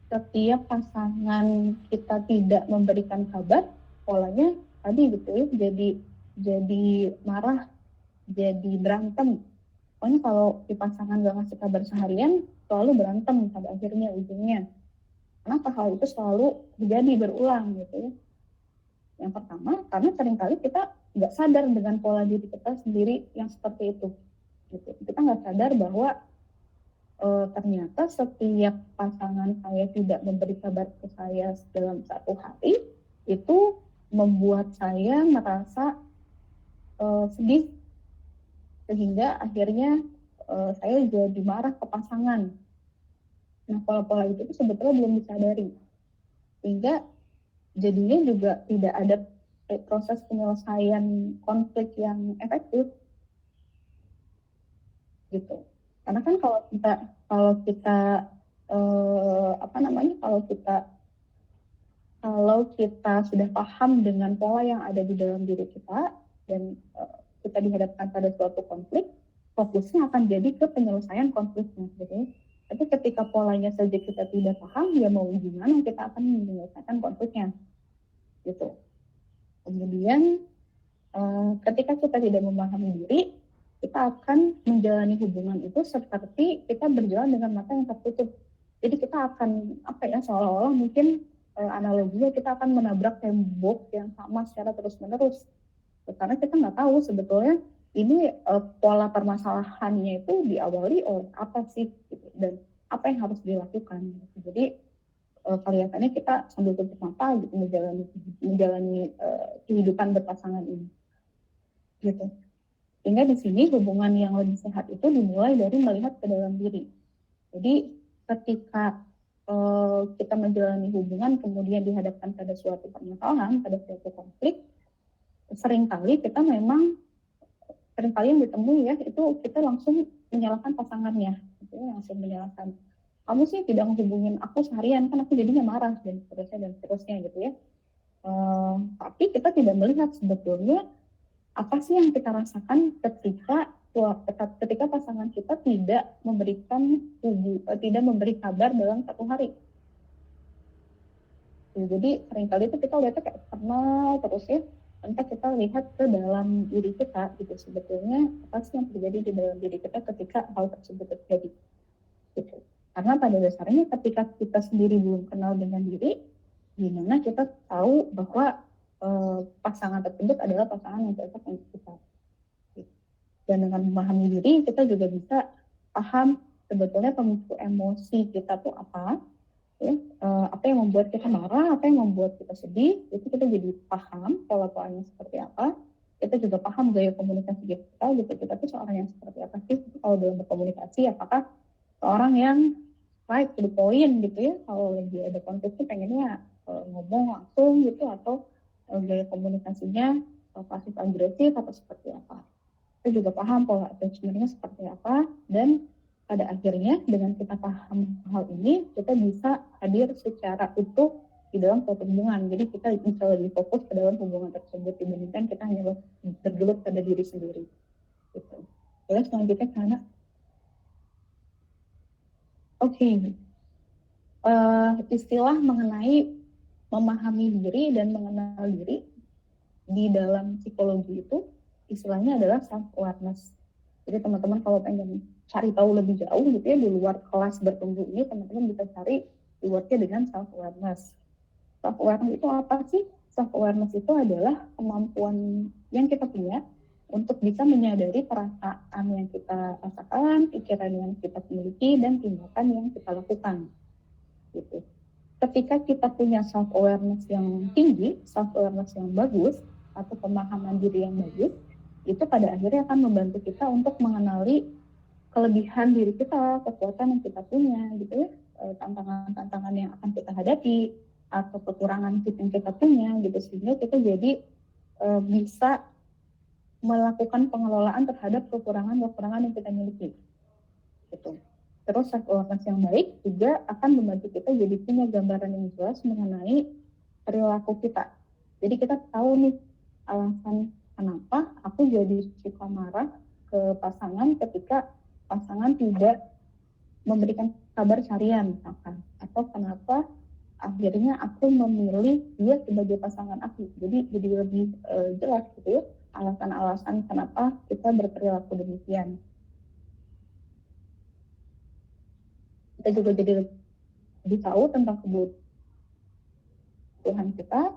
setiap pasangan kita tidak memberikan kabar, polanya tadi gitu ya, jadi marah, jadi berantem. Pokoknya kalau di pasangan gak ngasih kabar seharian, selalu berantem pada akhirnya ujungnya. Kenapa hal itu selalu terjadi berulang gitu ya? Yang pertama, karena seringkali kita nggak sadar dengan pola diri kita sendiri yang seperti itu. Gitu. Kita nggak sadar bahwa ternyata setiap pasangan saya tidak memberi kabar ke saya dalam satu hari, itu membuat saya merasa sedih, sehingga akhirnya saya jadi marah ke pasangan. Nah, pola-pola itu sebetulnya belum disadari, sehingga jadinya juga tidak ada proses penyelesaian konflik yang efektif gitu. Karena kan kalau kita kalau kita sudah paham dengan pola yang ada di dalam diri kita dan kita dihadapkan pada suatu konflik, fokusnya akan jadi ke penyelesaian konfliknya gitu. Tapi ketika polanya saja kita tidak paham, ya mau gimana kita akan menyelesaikan konfliknya gitu. Kemudian ketika kita tidak memahami diri, kita akan menjalani hubungan itu seperti kita berjalan dengan mata yang tertutup. Jadi kita akan seolah-olah mungkin analoginya kita akan menabrak tembok yang sama secara terus-menerus. Karena kita nggak tahu sebetulnya ini pola permasalahannya itu diawali oleh apa sih gitu, dan apa yang harus dilakukan. Jadi kelihatannya kita sambil tutup mata gitu menjalani kehidupan berpasangan ini. Gitu. Sehingga di sini hubungan yang lebih sehat itu dimulai dari melihat ke dalam diri. Jadi ketika kita menjalani hubungan kemudian dihadapkan pada suatu permasalahan, pada suatu konflik, seringkali yang ditemui ya itu kita langsung menyalahkan pasangannya, gitu, langsung menyalahkan, kamu sih tidak menghubungin aku seharian, kan aku jadinya marah dan seterusnya gitu ya. Tapi kita tidak melihat sebetulnya apa sih yang kita rasakan ketika pasangan kita tidak memberi kabar dalam satu hari. Jadi seringkali itu kita lihatnya kayak eksternal terus ya, tanpa kita lihat ke dalam diri kita gitu, sebetulnya apa sih yang terjadi di dalam diri kita ketika hal tersebut terjadi gitu. Karena pada dasarnya ketika kita sendiri belum kenal dengan diri, gimana kita tahu bahwa pasangan tersebut adalah pasangan yang cocok untuk kita. Dan dengan memahami diri, kita juga bisa paham sebetulnya pemicu emosi kita tuh apa, ya, apa yang membuat kita marah, apa yang membuat kita sedih, itu kita jadi paham pola-polanya seperti apa. Kita juga paham gaya komunikasi kita, gitu. Kita tuh seorang yang seperti apa sih kalau dalam berkomunikasi, apakah seorang yang right to the point gitu ya, kalau lagi ada konflik tuh pengennya ngomong langsung gitu, atau gaya komunikasinya pasif agresif atau seperti apa. Kita juga paham pola attachment-nya seperti apa, dan pada akhirnya dengan kita paham hal ini, kita bisa hadir secara utuh di dalam suatu hubungan. Jadi kita bisa lebih fokus ke dalam hubungan tersebut dibandingkan kita hanya bergelut pada diri sendiri. Gitu. Boleh selanjutnya karena istilah mengenai memahami diri dan mengenal diri di dalam psikologi itu istilahnya adalah self awareness. Jadi teman-teman kalau pengen cari tahu lebih jauh gitu ya di luar kelas bertumbuh ini, teman-teman bisa cari keywordnya dengan self awareness. Self awareness itu apa sih? Self awareness itu adalah kemampuan yang kita punya untuk bisa menyadari perasaan yang kita rasakan, pikiran yang kita miliki, dan tindakan yang kita lakukan. Gitu. Ketika kita punya self awareness yang tinggi, self awareness yang bagus, atau pemahaman diri yang bagus, itu pada akhirnya akan membantu kita untuk mengenali kelebihan diri kita, kekuatan yang kita punya, gitu ya, tantangan-tantangan yang akan kita hadapi, atau kekurangan yang kita punya, gitu, sehingga kita jadi bisa melakukan pengelolaan terhadap kekurangan-kekurangan yang kita miliki, gitu. Terus self awareness yang baik juga akan membantu kita jadi punya gambaran yang jelas mengenai perilaku kita. Jadi kita tahu nih alasan kenapa aku jadi suka marah ke pasangan ketika pasangan tidak memberikan kabar harian misalkan, atau kenapa akhirnya aku memilih dia sebagai pasangan aku. Jadi lebih jelas gitu ya alasan-alasan kenapa kita berperilaku demikian. Kita juga jadi lebih tahu tentang kebutuhan kita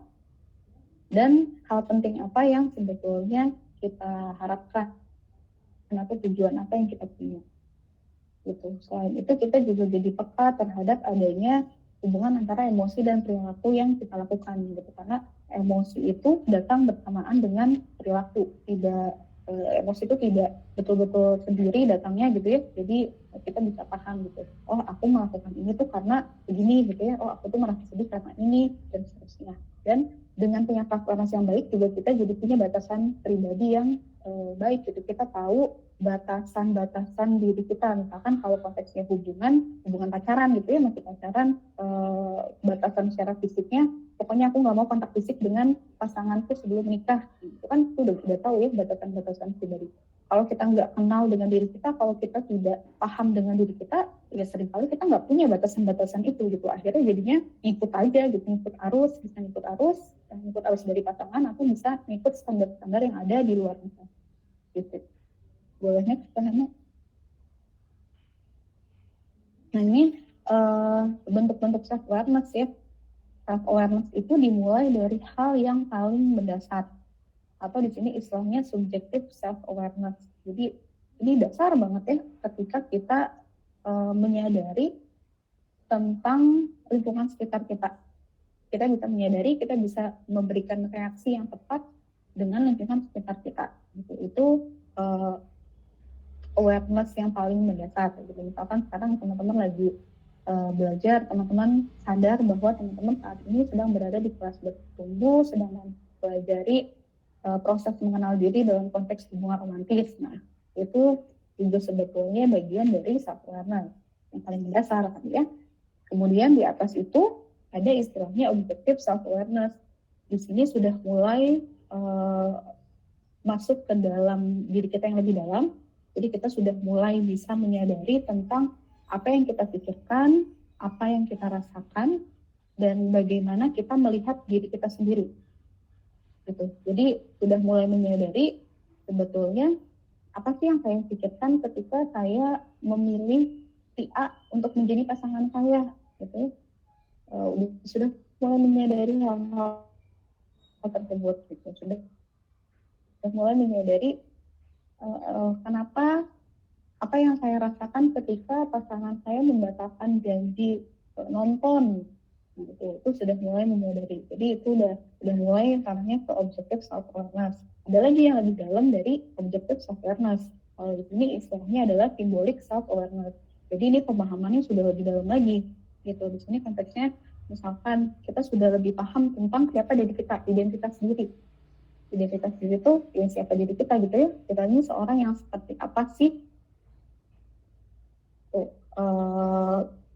dan hal penting apa yang sebetulnya kita harapkan atau tujuan apa yang kita punya. Gitu. Selain itu kita juga jadi peka terhadap adanya hubungan antara emosi dan perilaku yang kita lakukan gitu, karena emosi itu datang bersamaan dengan perilaku. Emosi itu tidak betul-betul sendiri datangnya gitu ya. Jadi kita bisa paham gitu. Oh, aku melakukan ini tuh karena begini gitu ya. Oh, aku tuh merasa sedih karena ini dan seterusnya. Dan dengan punya awareness yang baik juga kita jadi punya batasan pribadi yang baik gitu. Kita tahu batasan-batasan diri kita, misalkan kalau konteksnya hubungan pacaran gitu ya, masih pacaran, batasan secara fisiknya pokoknya aku nggak mau kontak fisik dengan pasanganku sebelum nikah, itu kan udah tahu ya batasan-batasan pribadi. Kalau kita nggak kenal dengan diri kita, kalau kita tidak paham dengan diri kita, ya seringkali kita nggak punya batasan-batasan itu gitu. Akhirnya jadinya ngikut aja gitu, ngikut arus, bisa ngikut arus dari pasangan, atau bisa ngikut standar-standar yang ada di luar kita. Gitu. Bolehnya kita hanya. Nah ini bentuk-bentuk self awareness ya. Self awareness itu dimulai dari hal yang paling mendasar, atau di sini istilahnya subjective self awareness. Jadi ini dasar banget ya ketika kita menyadari tentang lingkungan sekitar kita. Kita bisa menyadari, kita bisa memberikan reaksi yang tepat dengan lingkungan sekitar kita. Itu awareness yang paling mendasar. Gitu. Misalkan sekarang teman-teman lagi belajar, teman-teman sadar bahwa teman-teman saat ini sedang berada di kelas bertumbuh, sedang mempelajari proses mengenal diri dalam konteks hubungan romantis. Nah, itu juga sebetulnya bagian dari self awareness yang paling mendasar kan ya. Kemudian di atas itu ada istilahnya objective self awareness. Di sini sudah mulai masuk ke dalam diri kita yang lebih dalam. Jadi kita sudah mulai bisa menyadari tentang apa yang kita pikirkan, apa yang kita rasakan, dan bagaimana kita melihat diri kita sendiri. Gitu. Jadi sudah mulai menyadari sebetulnya apa sih yang saya pikirkan ketika saya memilih si A untuk menjadi pasangan saya. Gitu. Sudah mulai menyadari hal-hal tersebut. Gitu. Sudah mulai menyadari kenapa apa yang saya rasakan ketika pasangan saya membatalkan janji nonton, gitu. Itu sudah mulai menyadari. Jadi itu udah mulai caranya ke objective self awareness. Ada lagi yang lebih dalam dari objective self awareness. Kalau di sini istilahnya adalah symbolic self awareness. Jadi ini pemahamannya sudah lebih dalam lagi. Gitu. Di sini konteksnya misalkan kita sudah lebih paham tentang siapa diri kita, identitas diri. Identitas diri itu ya siapa diri kita gitu ya. Kita ini seorang yang seperti apa sih?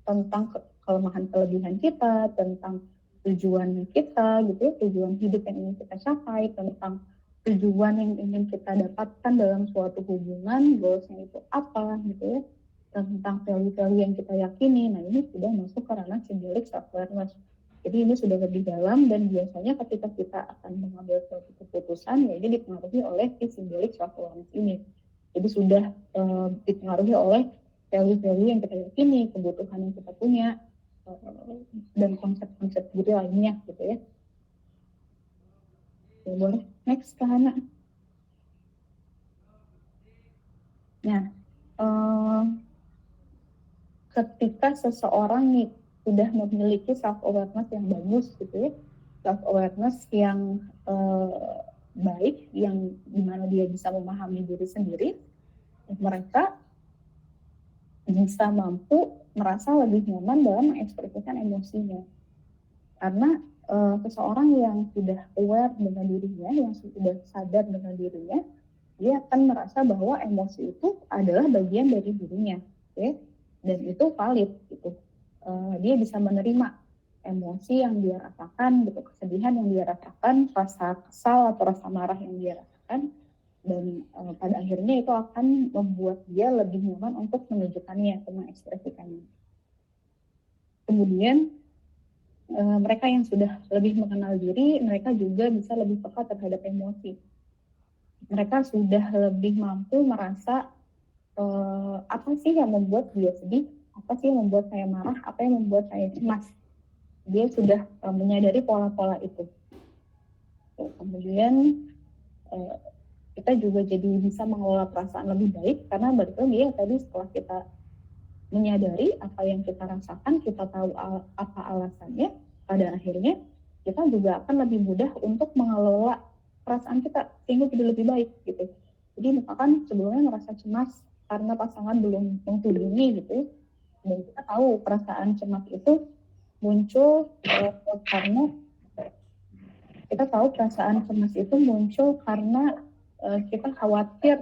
Tentang kelemahan kelebihan kita, tentang tujuan kita gitu ya, tujuan hidup yang ingin kita capai, tentang tujuan yang ingin kita dapatkan dalam suatu hubungan, goalsnya itu apa gitu ya, tentang value-value yang kita yakini. Nah ini sudah masuk ke ranah symbolic self-awareness. Jadi ini sudah lebih dalam, dan biasanya ketika kita akan mengambil suatu keputusan, ya ini dipengaruhi oleh symbolic self-awareness ini. Jadi sudah dipengaruhi oleh value-value yang kita yakini, kebutuhan yang kita punya, dan konsep-konsep diri lainnya gitu ya. Ya boleh next ke Hana. Nah, ketika seseorang sudah memiliki self-awareness yang bagus gitu ya, self-awareness yang baik, yang dimana dia bisa memahami diri sendiri, mereka bisa mampu merasa lebih nyaman dalam mengekspresikan emosinya. Karena seseorang yang sudah aware dengan dirinya, yang sudah sadar dengan dirinya, dia akan merasa bahwa emosi itu adalah bagian dari dirinya, okay? Dan itu valid gitu. Dia bisa menerima emosi yang dia rasakan, gitu, kesedihan yang dia rasakan, rasa kesal atau rasa marah yang dia rasakan, dan pada akhirnya itu akan membuat dia lebih nyaman untuk menunjukkannya, mengekspresikannya. Kemudian mereka yang sudah lebih mengenal diri, mereka juga bisa lebih peka terhadap emosi. Mereka sudah lebih mampu merasa apa sih yang membuat dia sedih, apa sih yang membuat saya marah, apa yang membuat saya cemas. Dia sudah menyadari pola-pola itu. Kemudian kita juga jadi bisa mengelola perasaan lebih baik, karena balik lagi ya tadi, setelah kita menyadari apa yang kita rasakan, kita tahu apa alasannya, pada akhirnya kita juga akan lebih mudah untuk mengelola perasaan kita sehingga jadi lebih baik gitu. Jadi misalkan sebelumnya merasa cemas karena pasangan belum menghubungi gitu, dan kita tahu perasaan cemas itu muncul karena kita tahu perasaan cemas itu muncul karena kita khawatir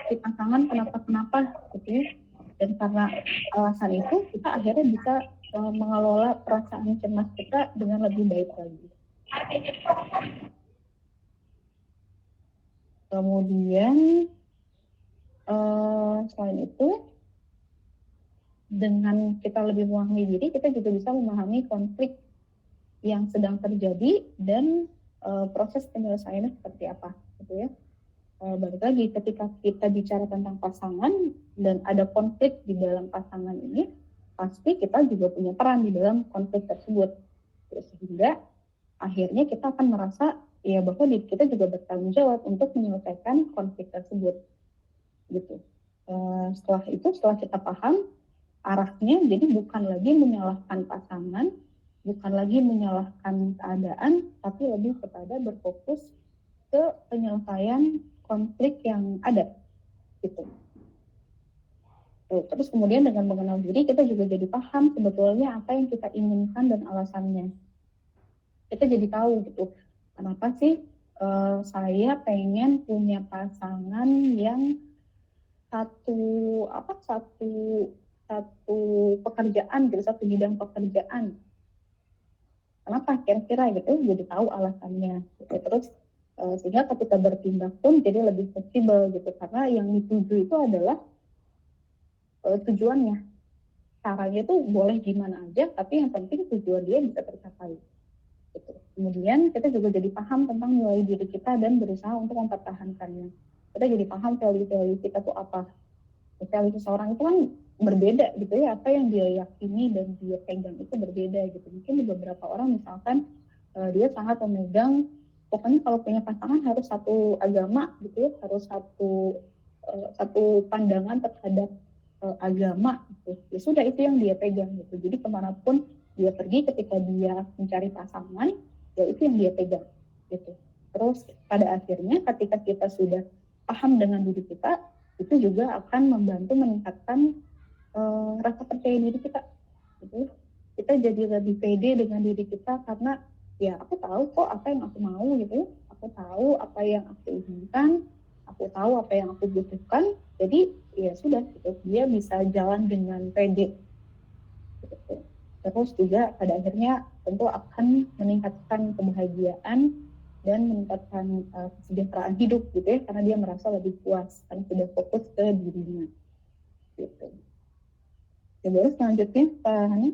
si pasangan kenapa gitu ya. Dan karena alasan itu, kita akhirnya bisa mengelola perasaan cemas kita dengan lebih baik lagi. Kemudian selain itu, dengan kita lebih memahami diri, kita juga bisa memahami konflik yang sedang terjadi dan proses penyelesaiannya seperti apa, gitu ya. Balik lagi, ketika kita bicara tentang pasangan dan ada konflik di dalam pasangan ini, pasti kita juga punya peran di dalam konflik tersebut. Sehingga akhirnya kita akan merasa ya bahwa diri kita juga bertanggung jawab untuk menyelesaikan konflik tersebut. Gitu. Setelah kita paham arahnya, jadi bukan lagi menyalahkan pasangan, bukan lagi menyalahkan keadaan, tapi lebih kepada berfokus ke penyelesaian konflik yang ada gitu. Terus kemudian dengan mengenal diri, kita juga jadi paham sebetulnya apa yang kita inginkan dan alasannya. Kita jadi tahu gitu, kenapa sih saya pengen punya pasangan yang satu pekerjaan gitu, satu bidang pekerjaan. Kenapa kira-kira gitu, jadi tahu alasannya gitu. Terus sehingga ketika bertindak pun jadi lebih fleksibel gitu, karena yang dituju itu adalah tujuannya. Caranya itu boleh gimana aja, tapi yang penting tujuan dia bisa tercapai gitu. Kemudian kita juga jadi paham tentang nilai diri kita dan berusaha untuk mempertahankannya. Kita jadi paham value-value kita tuh apa. Value seseorang itu kan berbeda gitu ya, apa yang dia yakini dan dia pegang itu berbeda gitu. Mungkin beberapa orang misalkan dia sangat memegang, pokoknya kalau punya pasangan harus satu agama gitu ya, harus satu pandangan terhadap agama gitu. Ya sudah, itu yang dia pegang gitu. Jadi kemanapun dia pergi ketika dia mencari pasangan, ya itu yang dia pegang gitu. Terus pada akhirnya ketika kita sudah paham dengan diri kita, itu juga akan membantu meningkatkan rasa percaya diri kita gitu. Kita jadi lebih pede dengan diri kita, karena ya aku tahu kok apa yang aku mau gitu, aku tahu apa yang aku inginkan, aku tahu apa yang aku butuhkan, jadi ya sudah gitu, dia bisa jalan dengan pede gitu. Terus juga pada akhirnya tentu akan meningkatkan kebahagiaan dan meningkatkan kesejahteraan hidup gitu ya, karena dia merasa lebih puas karena sudah fokus ke dirinya gitu. Terus selanjutnya Pak Hani.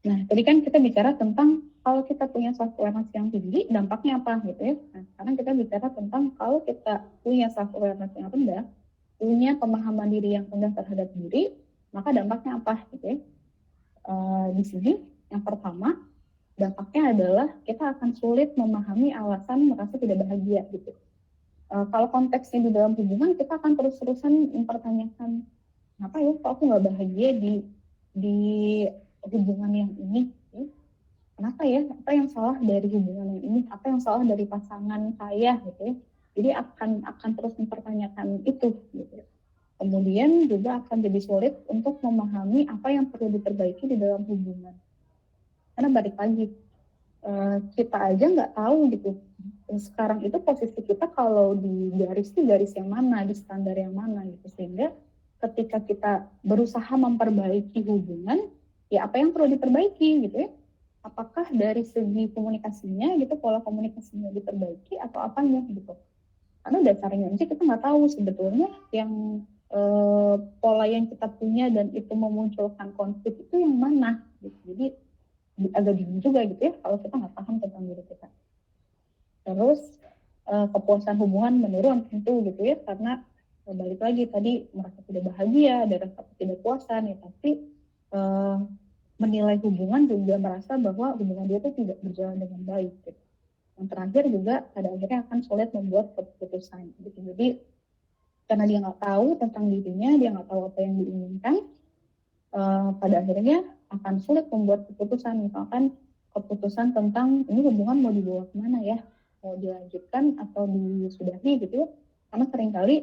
Nah, tadi kan kita bicara tentang kalau kita punya self awareness yang tinggi, dampaknya apa gitu ya. Nah, sekarang kita bicara tentang kalau kita punya self awareness yang rendah, punya pemahaman diri yang rendah terhadap diri, maka dampaknya apa gitu ya. Di sini yang pertama, dampaknya adalah kita akan sulit memahami alasan merasa tidak bahagia gitu. Kalau konteksnya di dalam hubungan, kita akan terus-terusan mempertanyakan, kenapa ya kok aku nggak bahagia di hubungan yang ini? Kenapa ya? Apa yang salah dari hubungan yang ini? Apa yang salah dari pasangan saya gitu ya? Jadi akan terus mempertanyakan itu gitu. Kemudian juga akan jadi sulit untuk memahami apa yang perlu diperbaiki di dalam hubungan. Karena balik lagi, kita aja nggak tahu gitu. Sekarang itu posisi kita kalau di garis itu garis yang mana, di standar yang mana gitu. Sehingga ketika kita berusaha memperbaiki hubungan, ya apa yang perlu diperbaiki gitu ya. Apakah dari segi komunikasinya gitu, pola komunikasinya diperbaiki atau apanya gitu. Karena dasarnya aja kita nggak tahu sebetulnya yang pola yang kita punya dan itu memunculkan konflik itu yang mana gitu. Jadi agak bingung juga gitu ya kalau kita nggak paham tentang diri kita. Terus kepuasan hubungan menurun tentu gitu ya, karena balik lagi tadi merasa tidak bahagia, ada rasa ketidakpuasan ya, tapi menilai hubungan juga merasa bahwa hubungan dia itu tidak berjalan dengan baik gitu. Yang terakhir juga pada akhirnya akan sulit membuat keputusan gitu. Jadi karena dia nggak tahu tentang dirinya, dia nggak tahu apa yang diinginkan, pada akhirnya akan sulit membuat keputusan. Misalkan keputusan tentang ini hubungan mau dibawa kemana ya, mau dilanjutkan atau disudahi gitu. Karena seringkali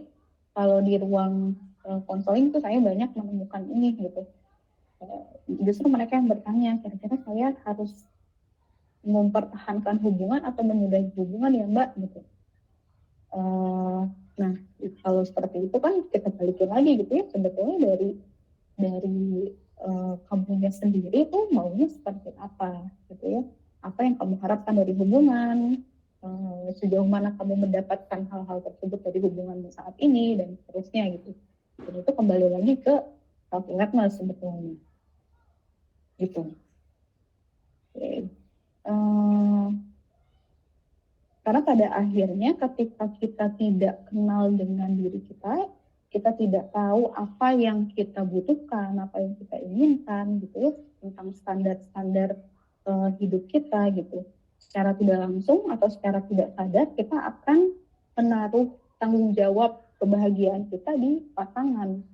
kalau di ruang konseling itu saya banyak menemukan ini gitu. Justru mereka yang bertanya, kira-kira saya harus mempertahankan hubungan atau menyudahi hubungan ya Mbak gitu. Nah kalau seperti itu kan kita balikin lagi gitu ya, sebetulnya dari kamunya sendiri tuh maunya seperti apa gitu ya, apa yang kamu harapkan dari hubungan, sejauh mana kamu mendapatkan hal-hal tersebut dari hubunganmu saat ini dan seterusnya gitu. Dan itu kembali lagi ke self awareness sebetulnya gitu. Okay. Karena pada akhirnya ketika kita tidak kenal dengan diri kita tidak tahu apa yang kita butuhkan, apa yang kita inginkan gitu, tentang standar-standar hidup kita gitu. Secara tidak langsung atau secara tidak sadar kita akan menaruh tanggung jawab kebahagiaan kita di pasangan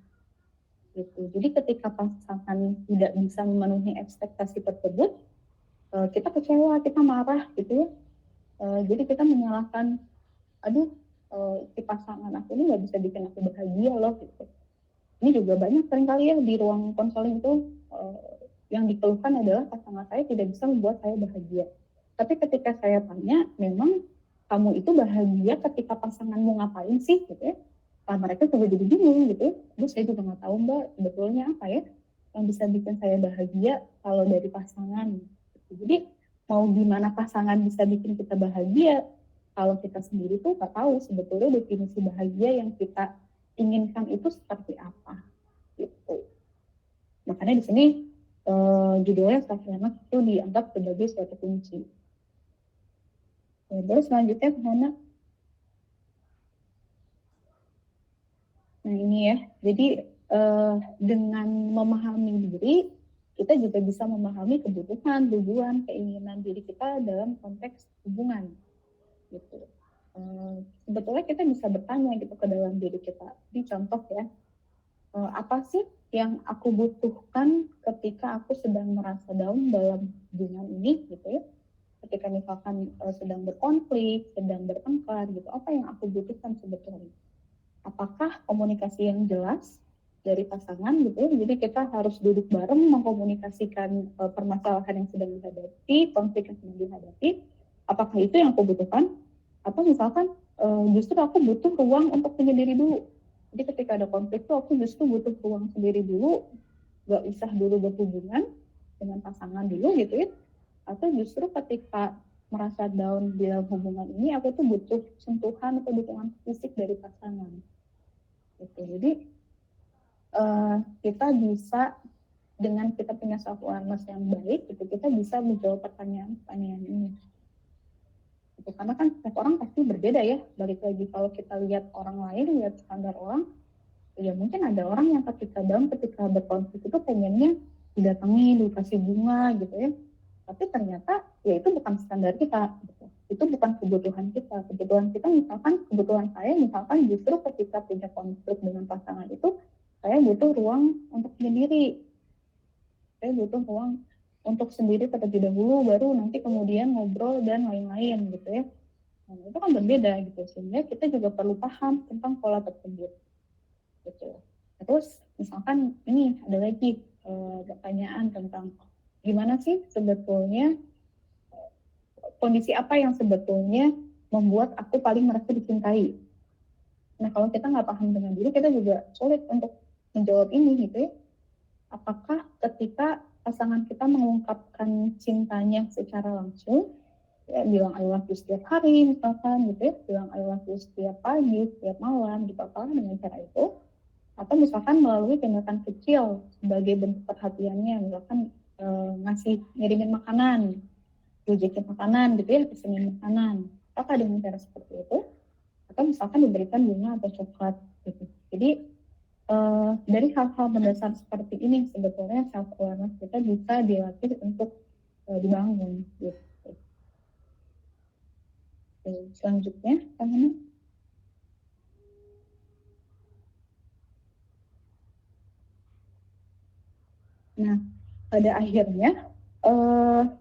gitu. Jadi ketika pasangan tidak bisa memenuhi ekspektasi tersebut, kita kecewa, kita marah gitu ya. Jadi kita menyalahkan, aduh si pasangan aku ini nggak bisa bikin aku bahagia loh gitu. Ini juga banyak seringkali ya di ruang konseling itu yang dikeluhkan adalah pasangan saya tidak bisa membuat saya bahagia. Tapi ketika saya tanya, memang kamu itu bahagia ketika pasanganmu ngapain sih gitu ya. Mereka juga jadi bingung gitu ya. Aduh saya juga nggak tahu Mbak sebetulnya apa ya yang bisa bikin saya bahagia kalau dari pasangan. Jadi mau gimana pasangan bisa bikin kita bahagia kalau kita sendiri tuh nggak tahu sebetulnya definisi bahagia yang kita inginkan itu seperti apa gitu. Makanya di sini judulnya self awareness itu dianggap sebagai suatu kunci. Terus selanjutnya Hana. Nah ini ya, jadi dengan memahami diri kita juga bisa memahami kebutuhan, tujuan, keinginan diri kita dalam konteks hubungan gitu. Sebetulnya kita bisa bertanya gitu ke dalam diri kita. Di contoh ya, apa sih yang aku butuhkan ketika aku sedang merasa down dalam hubungan ini gitu ya. Ketika misalkan sedang berkonflik, sedang bertengkar gitu, apa yang aku butuhkan sebetulnya? Apakah komunikasi yang jelas dari pasangan gitu ya. Jadi kita harus duduk bareng mengkomunikasikan permasalahan yang sedang dihadapi, konflik yang sedang dihadapi. Apakah itu yang aku butuhkan? Atau misalkan justru aku butuh ruang untuk menyendiri dulu. Jadi ketika ada konflik tuh aku justru butuh ruang sendiri dulu, gak usah dulu berhubungan dengan pasangan dulu gitu ya. Atau justru ketika merasa down di dalam hubungan ini, aku tuh butuh sentuhan atau dukungan fisik dari pasangan. Gitu. Jadi kita bisa dengan kita punya self awareness yang baik, gitu, kita bisa menjawab pertanyaan-pertanyaan ini. Gitu. Karena kan setiap orang pasti berbeda ya. Balik lagi kalau kita lihat orang lain, lihat standar orang, ya mungkin ada orang yang ketika down, ketika berkonflik itu pengennya didatangi, dikasih bunga gitu ya. Tapi ternyata ya itu bukan standar kita. Gitu. Itu bukan kebutuhan kita. Kebutuhan kita misalkan, kebutuhan saya misalkan justru ketika punya konflik dengan pasangan itu, saya butuh ruang untuk sendiri. Saya butuh ruang untuk sendiri terlebih dahulu, baru nanti kemudian ngobrol dan lain-lain gitu ya. Nah, itu kan berbeda gitu. Sehingga kita juga perlu paham tentang pola tersebut. Gitu. Terus misalkan ini ada lagi pertanyaan tentang gimana sih sebetulnya kondisi apa yang sebetulnya membuat aku paling merasa dicintai. Nah kalau kita nggak paham dengan diri, kita juga sulit untuk menjawab ini gitu ya. Apakah ketika pasangan kita mengungkapkan cintanya secara langsung, ya bilang I love you setiap hari misalkan gitu ya, bilang I love you setiap pagi, setiap malam, gitu, apakah dengan cara itu, atau misalkan melalui tindakan kecil sebagai bentuk perhatiannya, misalkan ngasih ngirimin makanan, rujukin makanan gitu ya, pesenin makanan, apakah dengan cara seperti itu, atau misalkan diberikan bunga atau coklat gitu. Jadi dari hal-hal mendasar seperti ini sebetulnya self awareness kita bisa dilatih untuk dibangun gitu. Selanjutnya, teman-teman. Nah, pada akhirnya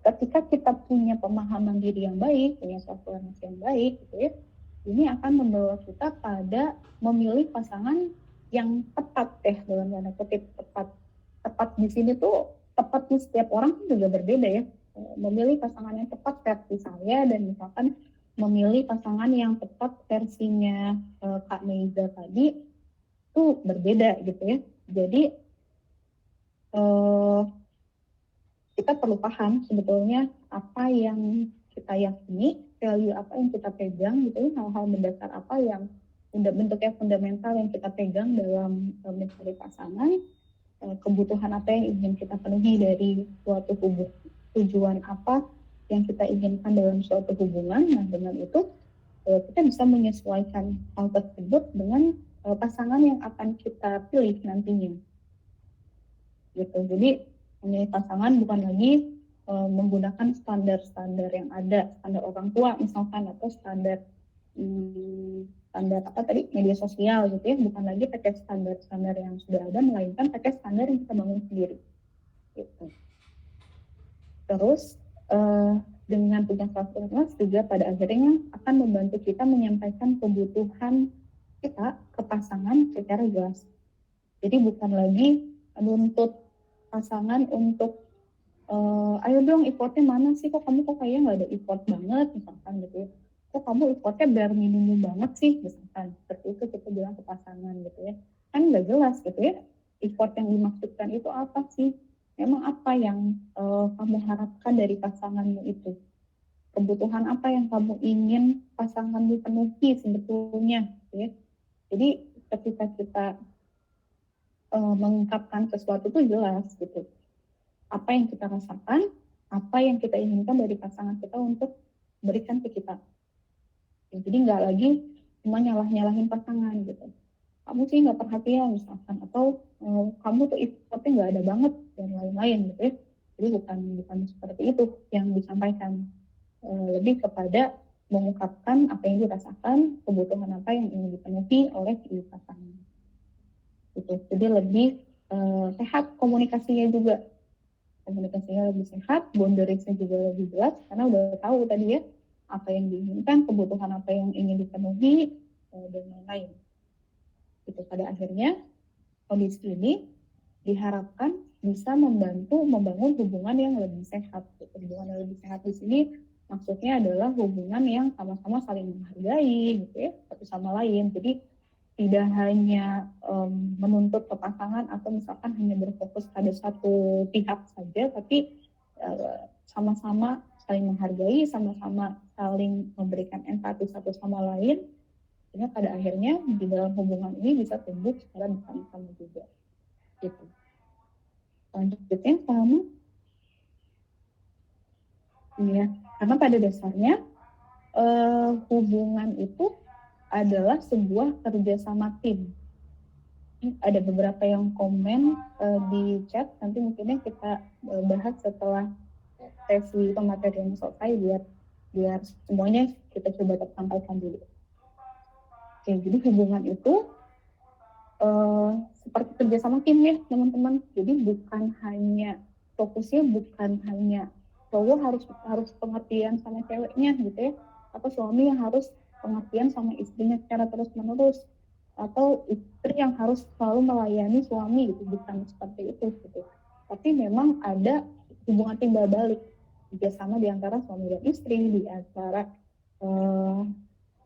ketika kita punya pemahaman diri yang baik, punya self awareness yang baik, gitu ya, ini akan membawa kita pada memilih pasangan yang tepat dalam tanda kutip tepat. Tepat di sini tuh tepat di setiap orang juga berbeda ya. Memilih pasangan yang tepat versi saya dan misalkan memilih pasangan yang tepat versinya Kak Meiza tadi itu berbeda gitu ya. Jadi kita perlu paham sebetulnya apa yang kita yakini, value apa yang kita pegang gitu, hal-hal mendasar apa yang bentuknya fundamental yang kita pegang dalam mencari pasangan, kebutuhan apa yang ingin kita penuhi dari suatu hubungan, tujuan apa yang kita inginkan dalam suatu hubungan. Nah dengan itu kita bisa menyesuaikan hal tersebut dengan pasangan yang akan kita pilih nantinya. Gitu. Jadi memilih pasangan bukan lagi menggunakan standar-standar yang ada, standar orang tua misalkan, atau standar standar apa tadi media sosial gitu ya, bukan lagi pakai standar-standar yang sudah ada, melainkan pakai standar yang kita bangun sendiri. Gitu. Terus dengan punya self awareness juga pada akhirnya akan membantu kita menyampaikan kebutuhan kita ke pasangan secara jelas. Jadi bukan lagi menuntut pasangan untuk ayo dong effortnya mana sih, kok kamu kayaknya nggak ada effort banget misalkan gitu ya, kok kamu effortnya bare minimum banget sih misalkan, seperti itu kita bilang ke pasangan gitu ya, kan nggak jelas gitu ya effort yang dimaksudkan itu apa sih, memang apa yang kamu harapkan dari pasanganmu itu, kebutuhan apa yang kamu ingin pasanganmu penuhi sebetulnya gitu ya. Jadi ketika kita mengungkapkan sesuatu itu jelas gitu. Apa yang kita rasakan, apa yang kita inginkan dari pasangan kita untuk berikan ke kita. Ya, jadi nggak lagi cuma nyalahin pasangan gitu. Kamu sih nggak perhatian misalkan, atau kamu tuh effortnya nggak ada banget dan lain-lain gitu ya. Jadi bukan seperti itu yang disampaikan. Lebih kepada mengungkapkan apa yang dirasakan, kebutuhan apa yang ingin dipenuhi oleh pasangan. Gitu. Jadi lebih sehat komunikasinya juga, komunikasinya lebih sehat, boundariesnya juga lebih jelas karena udah tahu tadi ya apa yang diinginkan, kebutuhan apa yang ingin dipenuhi dan lain-lain. Itu pada akhirnya kondisi ini diharapkan bisa membantu membangun hubungan yang lebih sehat. Hubungan yang lebih sehat di sini maksudnya adalah hubungan yang sama-sama saling menghargai gitu ya, satu sama lain. Jadi tidak hanya menuntut ke pasangan atau misalkan hanya berfokus pada satu pihak saja, tapi sama-sama saling menghargai, sama-sama saling memberikan empati satu sama lain, sehingga pada akhirnya di dalam hubungan ini bisa tumbuh secara bersama-sama juga. Gitu. Selanjutnya sama, ya, karena pada dasarnya hubungan itu adalah sebuah kerjasama tim. Ada beberapa yang komen di chat, nanti mungkinnya kita bahas setelah sesi pematerian selesai biar semuanya kita coba tersampaikan dulu. Oke, jadi hubungan itu seperti kerjasama tim ya teman-teman. Jadi fokusnya bukan hanya cowok harus pengertian sama ceweknya gitu ya, atau suami yang harus pengertian sama istrinya secara terus-menerus, atau istri yang harus selalu melayani suami gitu, bukan seperti itu gitu. Tapi memang ada hubungan timbal balik, kerjasama di antara suami dan istri, di antara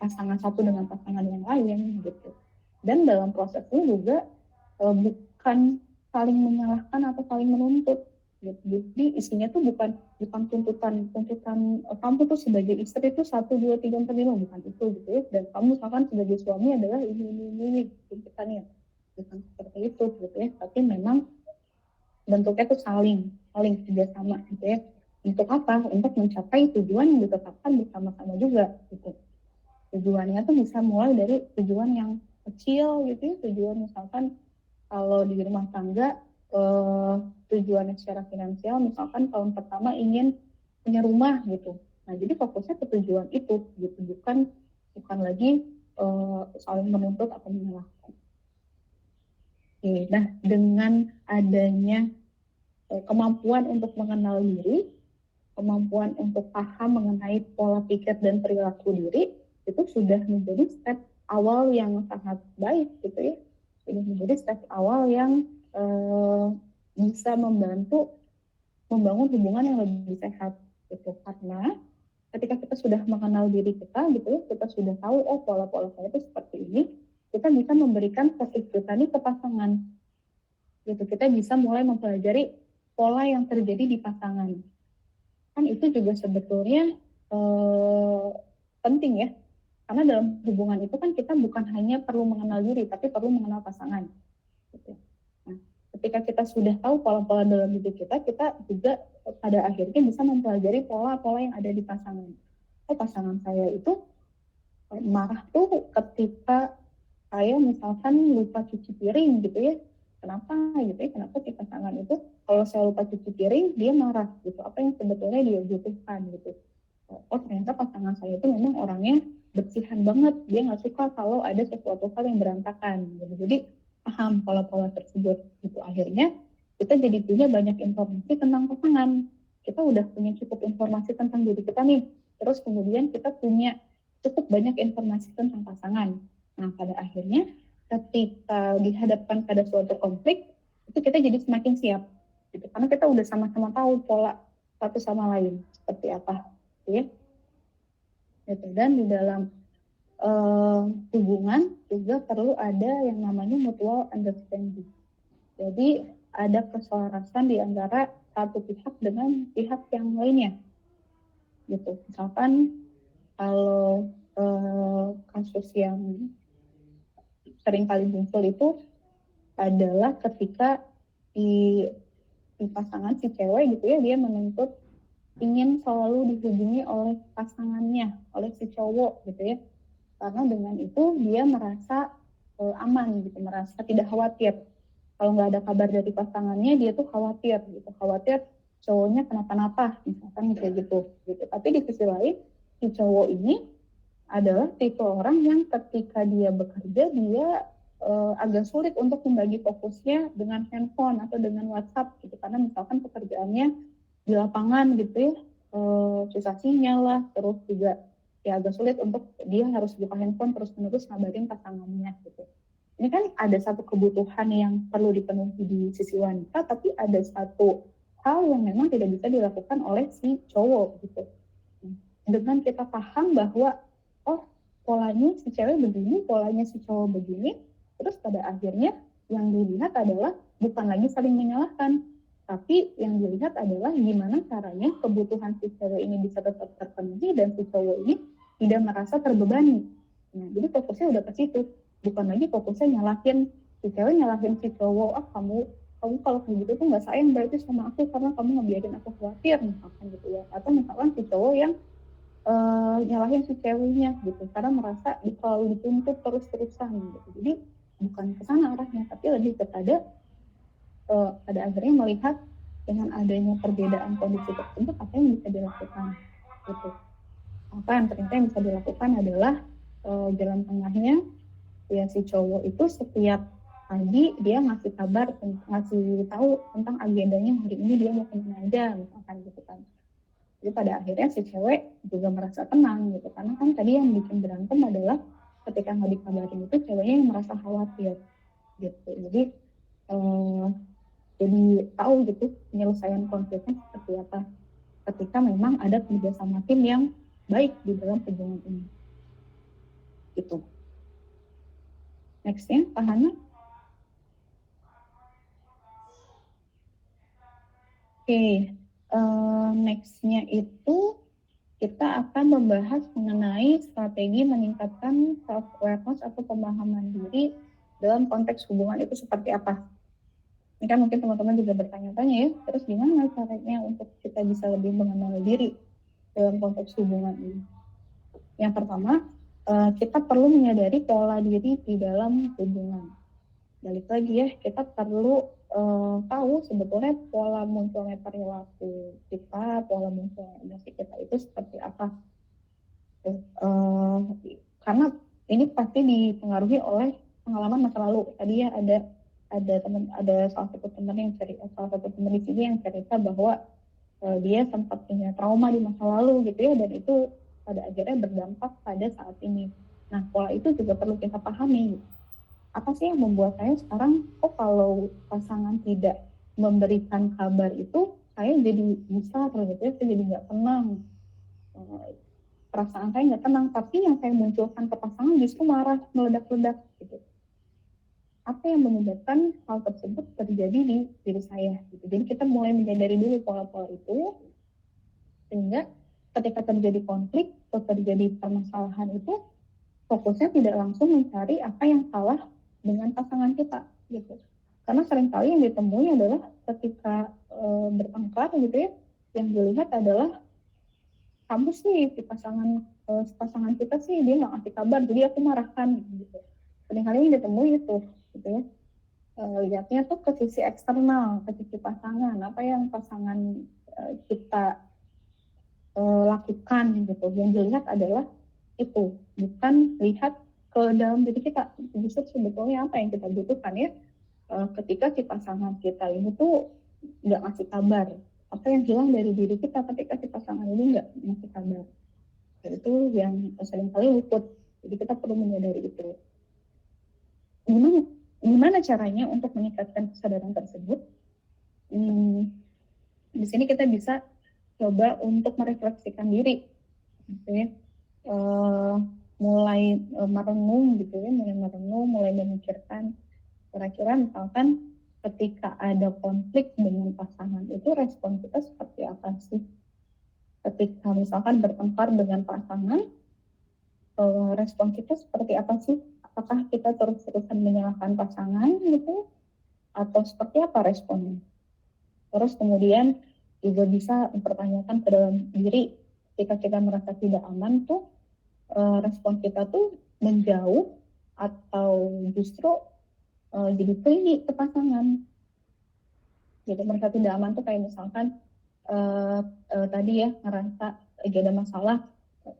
pasangan satu dengan pasangan yang lain gitu. Dan dalam proses ini juga bukan saling menyalahkan atau saling menuntut gitu. Jadi isinya tuh bukan tuntutan kamu tuh sebagai istri itu 1, 2, 3, 4, 5, bukan itu gitu ya. Dan kamu misalkan sebagai suami adalah ini tuntutannya, bukan seperti itu gitu ya. Tapi memang bentuknya tuh saling kerjasama gitu ya. Untuk apa? Untuk mencapai tujuan yang ditetapkan bersama-sama juga gitu. Tujuannya tuh bisa mulai dari tujuan yang kecil gitu ya, tujuan misalkan kalau di rumah tangga tujuannya secara finansial, misalkan tahun pertama ingin punya rumah gitu. Nah, jadi fokusnya ke tujuan itu gitu, bukan lagi saling menuntut atau menyalahkan. Oke, nah dengan adanya kemampuan untuk mengenal diri, kemampuan untuk paham mengenai pola pikir dan perilaku diri, itu sudah menjadi step awal yang sangat baik gitu ya. Sudah menjadi step awal yang bisa membantu membangun hubungan yang lebih sehat gitu. Karena ketika kita sudah mengenal diri kita gitu ya, kita sudah tahu pola-pola saya itu seperti ini, kita bisa memberikan kesuksesan ke pasangan gitu. Kita bisa mulai mempelajari pola yang terjadi di pasangan. Kan itu juga sebetulnya penting ya, karena dalam hubungan itu kan kita bukan hanya perlu mengenal diri, tapi perlu mengenal pasangan gitu. Nah, ketika kita sudah tahu pola-pola dalam diri kita juga pada akhirnya bisa mempelajari pola-pola yang ada di pasangan. Pasangan saya itu marah tuh ketika saya misalkan lupa cuci piring gitu ya. Kenapa gitu ya, kenapa si pasangan itu kalau saya lupa cuci piring dia marah gitu, apa yang sebetulnya dia butuhkan gitu. Ternyata pasangan saya itu memang orangnya bersihan banget, dia nggak suka kalau ada sesuatu hal yang berantakan gitu. Jadi paham pola-pola tersebut gitu. Akhirnya kita jadi punya banyak informasi tentang pasangan, kita udah punya cukup informasi tentang diri kita nih, terus kemudian kita punya cukup banyak informasi tentang pasangan. Nah, pada akhirnya ketika dihadapkan pada suatu konflik, itu kita jadi semakin siap gitu, karena kita udah sama-sama tahu pola satu sama lain seperti apa gitu ya. Dan di dalam hubungan juga perlu ada yang namanya mutual understanding. Jadi ada keselarasan di antara satu pihak dengan pihak yang lainnya gitu. Misalkan kalau kasus yang sering kali muncul itu adalah ketika di pasangan si cewek gitu ya, dia menuntut ingin selalu dihubungi oleh pasangannya, oleh si cowok gitu ya, karena dengan itu dia merasa aman gitu, merasa tidak khawatir. Kalau nggak ada kabar dari pasangannya, dia tuh khawatir gitu, khawatir cowoknya kenapa-napa, misalkan kayak gitu. Tapi di sisi lain, si cowok ini adalah tipe orang yang ketika dia bekerja, dia agak sulit untuk membagi fokusnya dengan handphone atau dengan WhatsApp gitu, karena misalkan pekerjaannya di lapangan gitu ya, susah sinyal lah, terus juga ya agak sulit untuk dia harus buka handphone terus-menerus ngabarin pasangannya gitu. Ini kan ada satu kebutuhan yang perlu dipenuhi di sisi wanita, tapi ada satu hal yang memang tidak bisa dilakukan oleh si cowok gitu. Dengan kita paham bahwa polanya si cewek begini, polanya si cowok begini, terus pada akhirnya yang dilihat adalah bukan lagi saling menyalahkan, tapi yang dilihat adalah gimana caranya kebutuhan si cewek ini bisa tetap terpenuhi dan si cowok ini tidak merasa terbebani. Nah, jadi fokusnya udah ke situ, bukan lagi fokusnya nyalahin si cewek, nyalahin si cowok, kamu kalau kayak gitu tuh nggak sayang berarti sama aku karena kamu ngebiarin aku khawatir misalkan gitu ya, atau misalkan si cowok yang nyalahin si ceweknya gitu karena merasa selalu dituntut terus-terusan gitu. Jadi bukan ke sana arahnya, tapi lebih kepada pada akhirnya melihat dengan adanya perbedaan kondisi tersebut apa yang bisa dilakukan gitu. Apa yang ternyata yang bisa dilakukan adalah jalan tengahnya ya, si cowok itu setiap pagi dia ngasih kabar, ngasih tahu tentang agendanya hari ini dia mau kemana aja misalkan gitu kan. Jadi pada akhirnya si cewek juga merasa tenang gitu, karena kan tadi yang bikin berantem adalah ketika nggak dikabarin itu ceweknya yang merasa khawatir gitu. Jadi eh, jadi tahu gitu penyelesaian konfliknya seperti apa ketika memang ada kerjasama tim yang baik di dalam hubungan ini gitu. Nextnya Pak Hana. Oke, nextnya itu kita akan membahas mengenai strategi meningkatkan self-awareness atau pemahaman diri dalam konteks hubungan itu seperti apa. Ini kan mungkin teman-teman juga bertanya-tanya ya, terus gimana caranya untuk kita bisa lebih mengenal diri dalam konteks hubungan ini. Yang pertama, kita perlu menyadari pola diri di dalam hubungan. Balik lagi ya, kita perlu tahu sebetulnya pola munculnya perilaku kita, pola munculnya emosi kita itu seperti apa. Karena ini pasti dipengaruhi oleh pengalaman masa lalu. Tadi ya ada salah satu teman di sini yang cerita bahwa dia sempat punya trauma di masa lalu gitu ya, dan itu pada akhirnya berdampak pada saat ini. Nah, pola itu juga perlu kita pahami. Apa sih yang membuat saya sekarang kalau pasangan tidak memberikan kabar itu saya jadi besar gitu ya, saya jadi nggak tenang, perasaan saya nggak tenang, tapi yang saya munculkan ke pasangan justru marah, meledak-ledak gitu. Apa yang menyebabkan hal tersebut terjadi di diri saya gitu. Jadi kita mulai menyadari dulu pola-pola itu, sehingga ketika terjadi konflik atau terjadi permasalahan itu fokusnya tidak langsung mencari apa yang salah dengan pasangan kita gitu. Karena seringkali yang ditemui adalah ketika bertengkar gitu ya, yang dilihat adalah kamu sih si pasangan kita sih dia nggak ngasih kabar jadi aku marahkan gitu. Seringkali yang ditemui itu gitu ya. Lihatnya tuh ke sisi eksternal, ke sisi pasangan, apa yang pasangan kita lakukan gitu. Yang dilihat adalah itu, bukan lihat ke dalam diri kita. Justru sebetulnya apa yang kita butuhkan ya, ketika si pasangan kita ini tuh nggak ngasih kabar, apa yang hilang dari diri kita ketika si pasangan ini nggak ngasih kabar. Itu yang seringkali luput. Jadi kita perlu menyadari itu. Gimana caranya untuk meningkatkan kesadaran tersebut? Di sini kita bisa coba untuk merefleksikan diri, gitu ya. Mulai merenung gitu ya, mulai memikirkan kira-kira misalkan ketika ada konflik dengan pasangan itu respon kita seperti apa sih? Ketika misalkan bertengkar dengan pasangan, respon kita seperti apa sih? Apakah kita terus-terusan menyalahkan pasangan gitu? Atau seperti apa responnya? Terus kemudian juga bisa mempertanyakan ke dalam diri, ketika kita merasa tidak aman tuh, respon kita tuh menjauh atau justru jadi clingy ke pasangan. Jadi merasa tidak aman tuh kayak misalkan tadi ya ngerasa lagi ada masalah,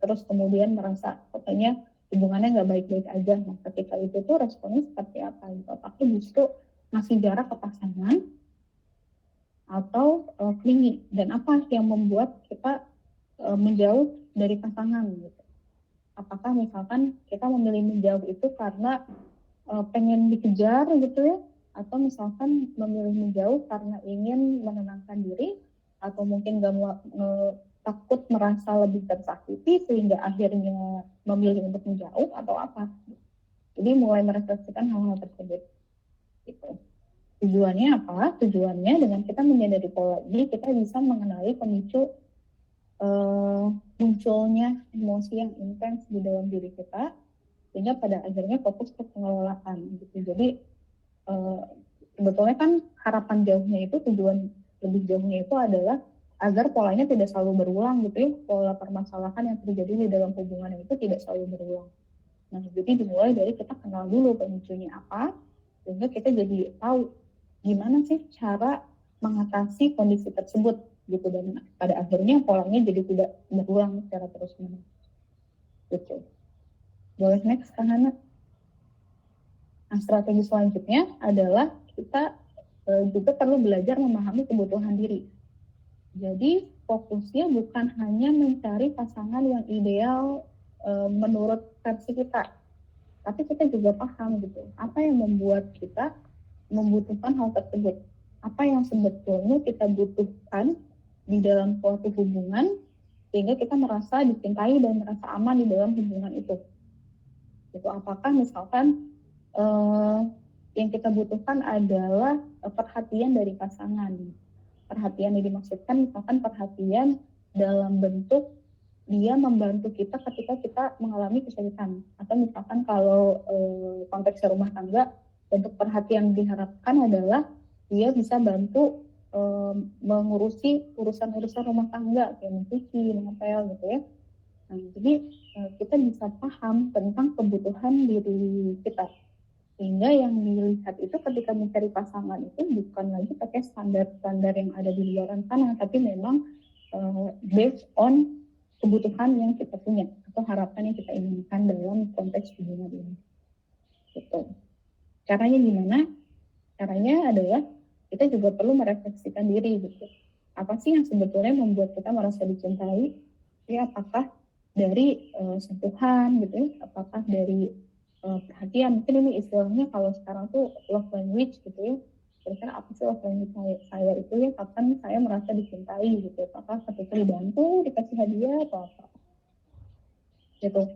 terus kemudian merasa katanya hubungannya nggak baik-baik aja. Nah ketika itu tuh responnya seperti apa gitu? Apakah justru ngasih jarak ke pasangan atau clingy, dan apa yang membuat kita menjauh dari pasangan gitu? Apakah misalkan kita memilih menjauh itu karena pengen dikejar gitu ya, atau misalkan memilih menjauh karena ingin menenangkan diri, atau mungkin takut merasa lebih tersakiti sehingga akhirnya memilih untuk menjauh atau apa. Jadi mulai merefleksikan hal-hal tersebut. Gitu. Tujuannya apa? Tujuannya dengan kita menyadari pola ini, kita bisa mengenali pemicu munculnya emosi yang intens di dalam diri kita, sehingga pada akhirnya fokus ke pengelolaan. Gitu. Jadi sebetulnya kan harapan jauhnya itu, tujuan lebih jauhnya itu adalah agar polanya tidak selalu berulang gitu ya, pola permasalahan yang terjadi di dalam hubungan itu tidak selalu berulang. Nah, jadi dimulai dari kita kenal dulu pemicunya apa, sehingga kita jadi tahu gimana sih cara mengatasi kondisi tersebut gitu, dan pada akhirnya polanya jadi tidak berulang secara terus-menerus gitu. Boleh next Kak Hana. Nah, strategi selanjutnya adalah kita juga perlu belajar memahami kebutuhan diri. Jadi fokusnya bukan hanya mencari pasangan yang ideal menurut versi kita, tapi kita juga paham gitu apa yang membuat kita membutuhkan hal tersebut, apa yang sebetulnya kita butuhkan di dalam suatu hubungan sehingga kita merasa dicintai dan merasa aman di dalam hubungan itu. Gitu. Apakah misalkan yang kita butuhkan adalah perhatian dari pasangan. Perhatian yang dimaksudkan misalkan perhatian dalam bentuk dia membantu kita ketika kita mengalami kesulitan, atau misalkan kalau konteks rumah tangga, bentuk perhatian diharapkan adalah dia bisa bantu mengurusi urusan-urusan rumah tangga kayak mencuci, mengepel gitu ya. Nah, jadi kita bisa paham tentang kebutuhan diri kita, sehingga yang dilihat itu ketika mencari pasangan itu bukan lagi pakai standar-standar yang ada di luar sana, tapi memang based on kebutuhan yang kita punya atau harapan yang kita inginkan dalam konteks hubungan ini. Gitu. Caranya gimana? Caranya adalah kita juga perlu merefleksikan diri gitu. Apa sih yang sebetulnya membuat kita merasa dicintai? Ya, apakah dari sentuhan gitu ya? Apakah dari perhatian? Mungkin ini istilahnya kalau sekarang tuh love language gitu ya. Kira-kira apa sih love language saya itu ya, kapan saya merasa dicintai gitu, apakah ketika dibantu, dikasih hadiah atau apa gitu.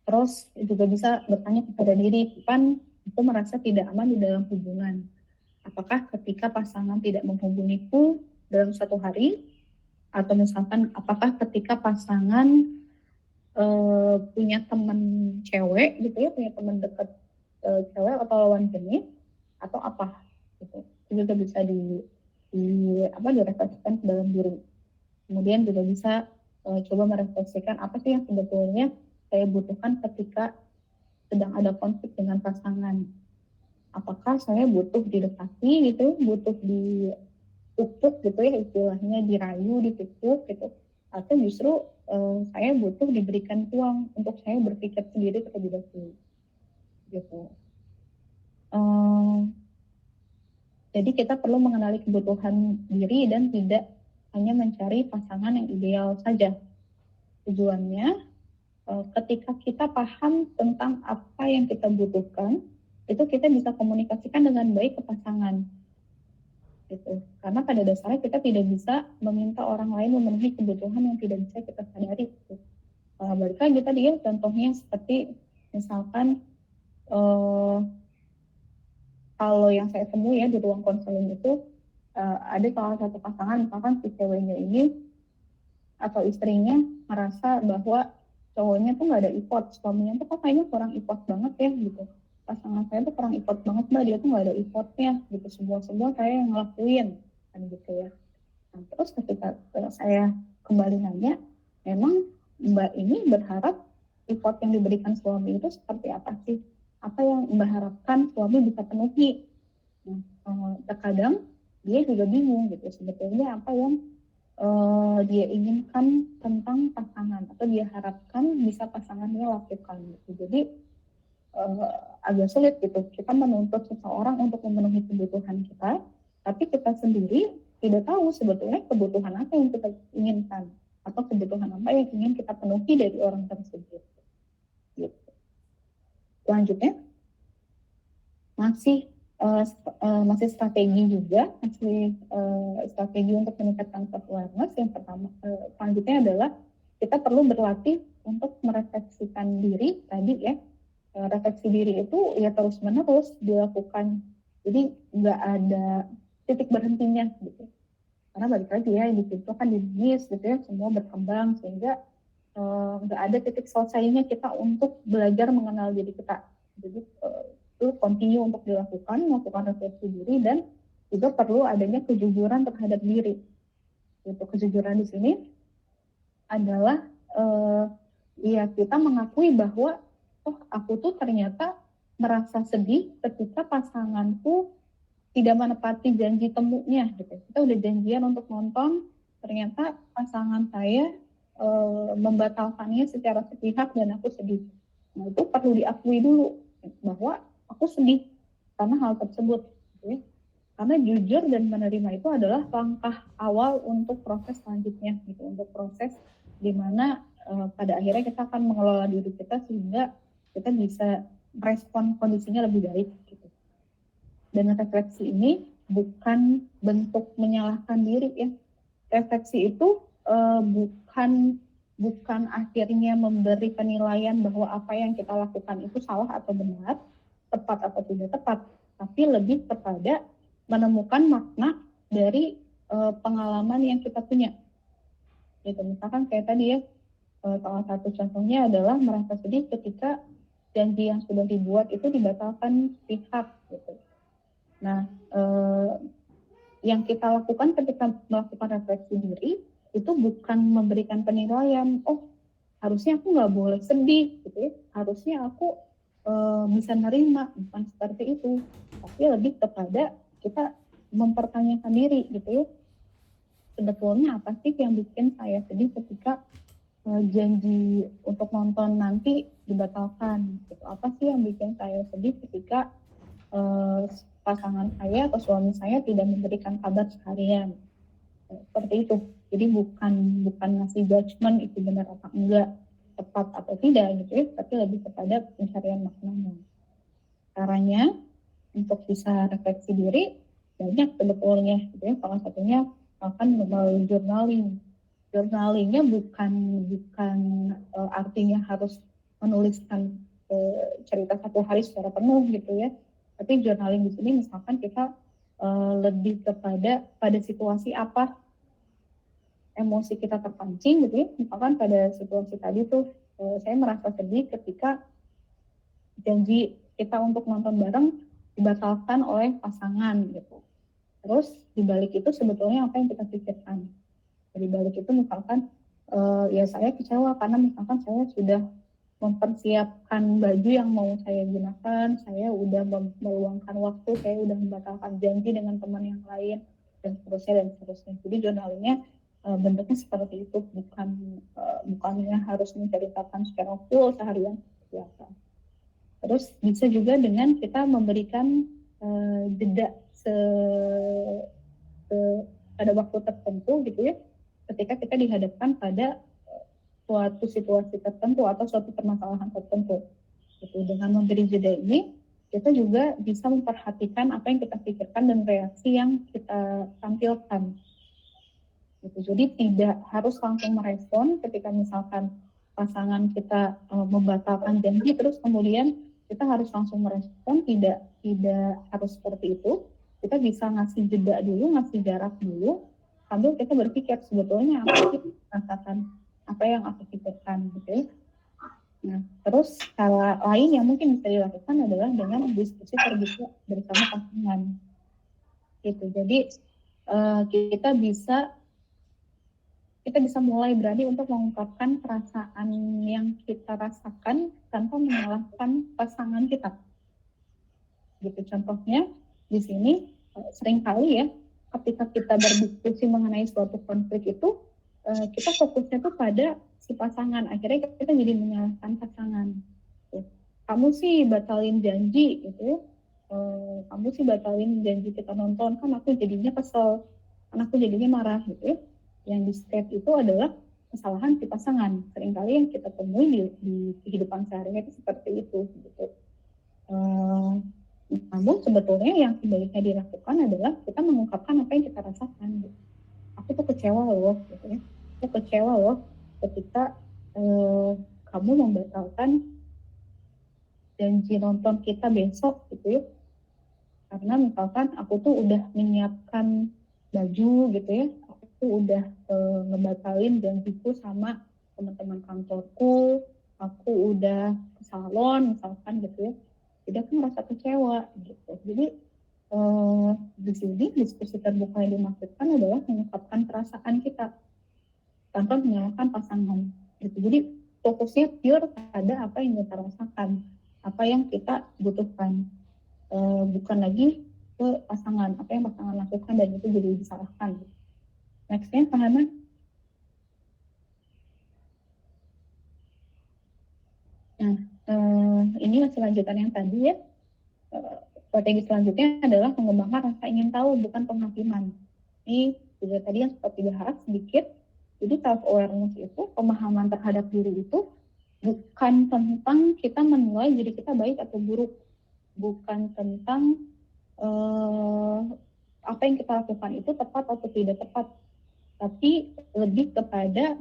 Terus juga bisa bertanya kepada diri, kapan aku merasa tidak aman di dalam hubungan, apakah ketika pasangan tidak menghubungiku dalam satu hari, atau misalkan apakah ketika pasangan punya teman cewek gitu ya, punya teman dekat cewek atau lawan jenis, atau apa gitu. Itu juga bisa direfleksikan ke dalam diri. Kemudian juga bisa coba merefleksikan apa sih yang sebetulnya saya butuhkan ketika sedang ada konflik dengan pasangan. Apakah saya butuh didekati gitu, butuh dipupuk gitu ya istilahnya, dirayu, dipupuk gitu, atau justru saya butuh diberikan ruang untuk saya berpikir sendiri terlebih dahulu gitu. Jadi kita perlu mengenali kebutuhan diri dan tidak hanya mencari pasangan yang ideal saja. Tujuannya ketika kita paham tentang apa yang kita butuhkan, itu kita bisa komunikasikan dengan baik ke pasangan. Gitu. Karena pada dasarnya kita tidak bisa meminta orang lain memenuhi kebutuhan yang tidak bisa kita sadari. Gitu. Balik lagi tadi ya, contohnya seperti misalkan kalau yang saya temui ya di ruang konseling itu ada salah satu pasangan, misalkan si ceweknya ini atau istrinya merasa bahwa cowoknya tuh nggak ada effort, suaminya tuh kok kayaknya kurang effort banget ya gitu. Pasangan saya tuh kurang effort banget mbak, dia tuh nggak ada effortnya gitu, semua saya yang ngelakuin kan gitu ya. Nah, terus ketika saya kembali nanya, memang mbak ini berharap effort yang diberikan suami itu seperti apa sih? Apa yang mbak harapkan suami bisa penuhi? Nah, terkadang dia juga bingung gitu sebetulnya apa yang dia inginkan tentang pasangan atau dia harapkan bisa pasangannya lakukan gitu. Jadi agak sulit gitu kita menuntut seseorang untuk memenuhi kebutuhan kita, tapi kita sendiri tidak tahu sebetulnya kebutuhan apa yang kita inginkan atau kebutuhan apa yang ingin kita penuhi dari orang tersebut gitu. Selanjutnya masih masih strategi juga, masih strategi untuk meningkatkan self awareness. Yang pertama, selanjutnya adalah kita perlu berlatih untuk merefleksikan diri tadi ya. Refleksi diri itu ya terus menerus dilakukan, jadi nggak ada titik berhentinya gitu. Karena balik lagi ya, di situ kan dinamis gitu ya, semua berkembang sehingga nggak ada titik selesainya kita untuk belajar mengenal diri kita. Jadi itu continue untuk dilakukan, melakukan refleksi diri, dan juga perlu adanya kejujuran terhadap diri. Itu kejujuran di sini adalah ya kita mengakui bahwa oh aku tuh ternyata merasa sedih ketika pasanganku tidak menepati janji temunya gitu. Kita udah janjian untuk nonton, ternyata pasangan saya membatalkannya secara sepihak dan aku sedih. Nah itu perlu diakui dulu bahwa aku sedih karena hal tersebut. Gitu ya. Karena jujur dan menerima itu adalah langkah awal untuk proses selanjutnya, gitu. Untuk proses di mana pada akhirnya kita akan mengelola diri kita sehingga kita bisa merespon kondisinya lebih baik. Gitu. Dan refleksi ini bukan bentuk menyalahkan diri ya. Refleksi itu bukan akhirnya memberi penilaian bahwa apa yang kita lakukan itu salah atau benar, tepat atau tidak tepat, tapi lebih kepada menemukan makna dari pengalaman yang kita punya. Gitu. Misalkan kayak tadi ya, salah satu contohnya adalah merasa sedih ketika janji yang sudah dibuat itu dibatalkan pihak. Gitu. Nah, yang kita lakukan ketika melakukan refleksi diri itu bukan memberikan penilaian, oh harusnya aku nggak boleh sedih, gitu ya. Harusnya aku bisa nerima, bukan seperti itu. Tapi lebih kepada kita mempertanyakan diri, gitu ya. Sebetulnya apa sih yang bikin saya sedih ketika janji untuk nonton nanti dibatalkan? Gitu. Apa sih yang bikin saya sedih ketika pasangan saya atau suami saya tidak memberikan kabar seharian, seperti itu. Jadi bukan ngasih judgement itu benar apa enggak, tepat atau tidak gitu ya, tapi lebih kepada pencarian maknanya. Caranya untuk bisa refleksi diri banyak sebetulnya gitu ya. Salah satunya akan melalui journaling. Journalingnya bukan artinya harus menuliskan cerita satu hari secara penuh gitu ya. Tapi journaling di sini misalkan kita lebih kepada pada situasi apa emosi kita terpancing gitu ya. Misalkan pada situasi tadi tuh saya merasa sedih ketika janji kita untuk nonton bareng dibatalkan oleh pasangan gitu. Terus di balik itu sebetulnya apa yang kita pikirkan? Di balik itu misalkan ya saya kecewa karena misalkan saya sudah mempersiapkan baju yang mau saya gunakan, saya udah meluangkan waktu, saya udah membatalkan janji dengan teman yang lain, dan seterusnya. Jadi jurnalnya bentuknya seperti itu, bukannya harus menceritakan secara full seharian seperti apa. Terus bisa juga dengan kita memberikan jeda pada waktu tertentu gitu ya, ketika kita dihadapkan pada suatu situasi tertentu atau suatu permasalahan tertentu. Gitu. Dengan memberi jeda ini, kita juga bisa memperhatikan apa yang kita pikirkan dan reaksi yang kita tampilkan. Gitu. Jadi tidak harus langsung merespon ketika misalkan pasangan kita membatalkan janji, terus kemudian kita harus langsung merespon, tidak harus seperti itu. Kita bisa ngasih jeda dulu, ngasih jarak dulu, sambil kita berpikir sebetulnya apa sih rasakan, apa yang aku pikirkan gitu ya. Nah, terus cara lain yang mungkin bisa dilakukan adalah dengan diskusi terbuka bersama pasangan. Gitu. Jadi kita bisa mulai berani untuk mengungkapkan perasaan yang kita rasakan tanpa menyalahkan pasangan kita. Gitu contohnya di sini seringkali ya ketika kita berdiskusi mengenai suatu konflik itu kita fokusnya tuh pada si pasangan, akhirnya kita jadi menyalahkan pasangan. Kamu sih batalin janji gitu, kamu sih batalin janji kita nonton, kan aku jadinya kesel, kan aku jadinya marah gitu. Yang di state itu adalah kesalahan si pasangan. Seringkali yang kita temui di kehidupan sehari-hari itu seperti itu gitu. Namun sebetulnya yang sebaiknya dilakukan adalah kita mengungkapkan apa yang kita rasakan. Aku tuh kecewa loh, gitu ya. Aku kecewa loh ketika kamu membatalkan janji nonton kita besok, gitu ya. Karena misalkan aku tuh udah menyiapkan baju, gitu ya. Aku tuh udah ngebatalin janjiku sama teman-teman kantorku. Aku udah ke salon, misalkan gitu ya. Jadi aku merasa kecewa, gitu. Jadi di sini diskusi terbuka yang dimaksudkan adalah mengungkapkan perasaan kita tanpa menyalahkan pasangan. Gitu. Jadi fokusnya pure pada apa yang kita rasakan, apa yang kita butuhkan, bukan lagi ke pasangan, apa yang pasangan lakukan dan itu jadi disalahkan. Nextnya, Kak Hana. Nah, ini masih lanjutan yang tadi ya. Strategi selanjutnya adalah mengembangkan rasa ingin tahu, bukan penghakiman. Ini juga tadi yang seperti dibahas sedikit. Jadi self awareness itu pemahaman terhadap diri itu bukan tentang kita menilai diri kita baik atau buruk, bukan tentang apa yang kita lakukan itu tepat atau tidak tepat, tapi lebih kepada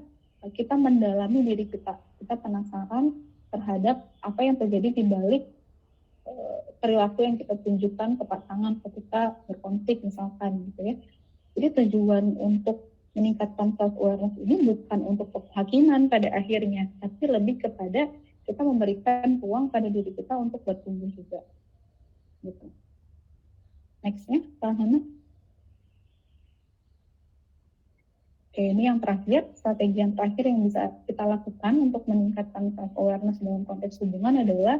kita mendalami diri kita. Kita penasaran terhadap apa yang terjadi di balik perilaku yang kita tunjukkan ke pasangan ketika berkonflik misalkan, gitu ya. Jadi tujuan untuk meningkatkan self awareness ini bukan untuk penghakiman pada akhirnya, tapi lebih kepada kita memberikan ruang pada diri kita untuk bertumbuh juga. Gitu. Nextnya, Kak Hana. Oke, ini yang terakhir, strategi yang terakhir yang bisa kita lakukan untuk meningkatkan self awareness dalam konteks hubungan adalah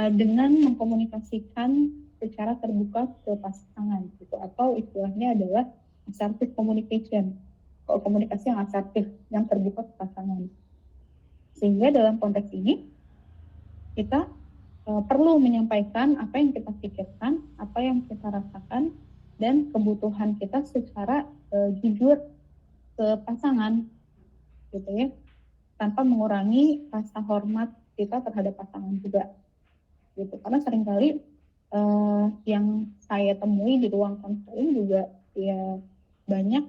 dengan mengkomunikasikan secara terbuka ke pasangan, gitu, atau istilahnya adalah assertive communication, komunikasi yang asertif, yang terbuka ke pasangan. Sehingga dalam konteks ini kita perlu menyampaikan apa yang kita pikirkan, apa yang kita rasakan, dan kebutuhan kita secara jujur ke pasangan, gitu ya, tanpa mengurangi rasa hormat kita terhadap pasangan juga, gitu. Karena seringkali yang saya temui di ruang konseling juga ya banyak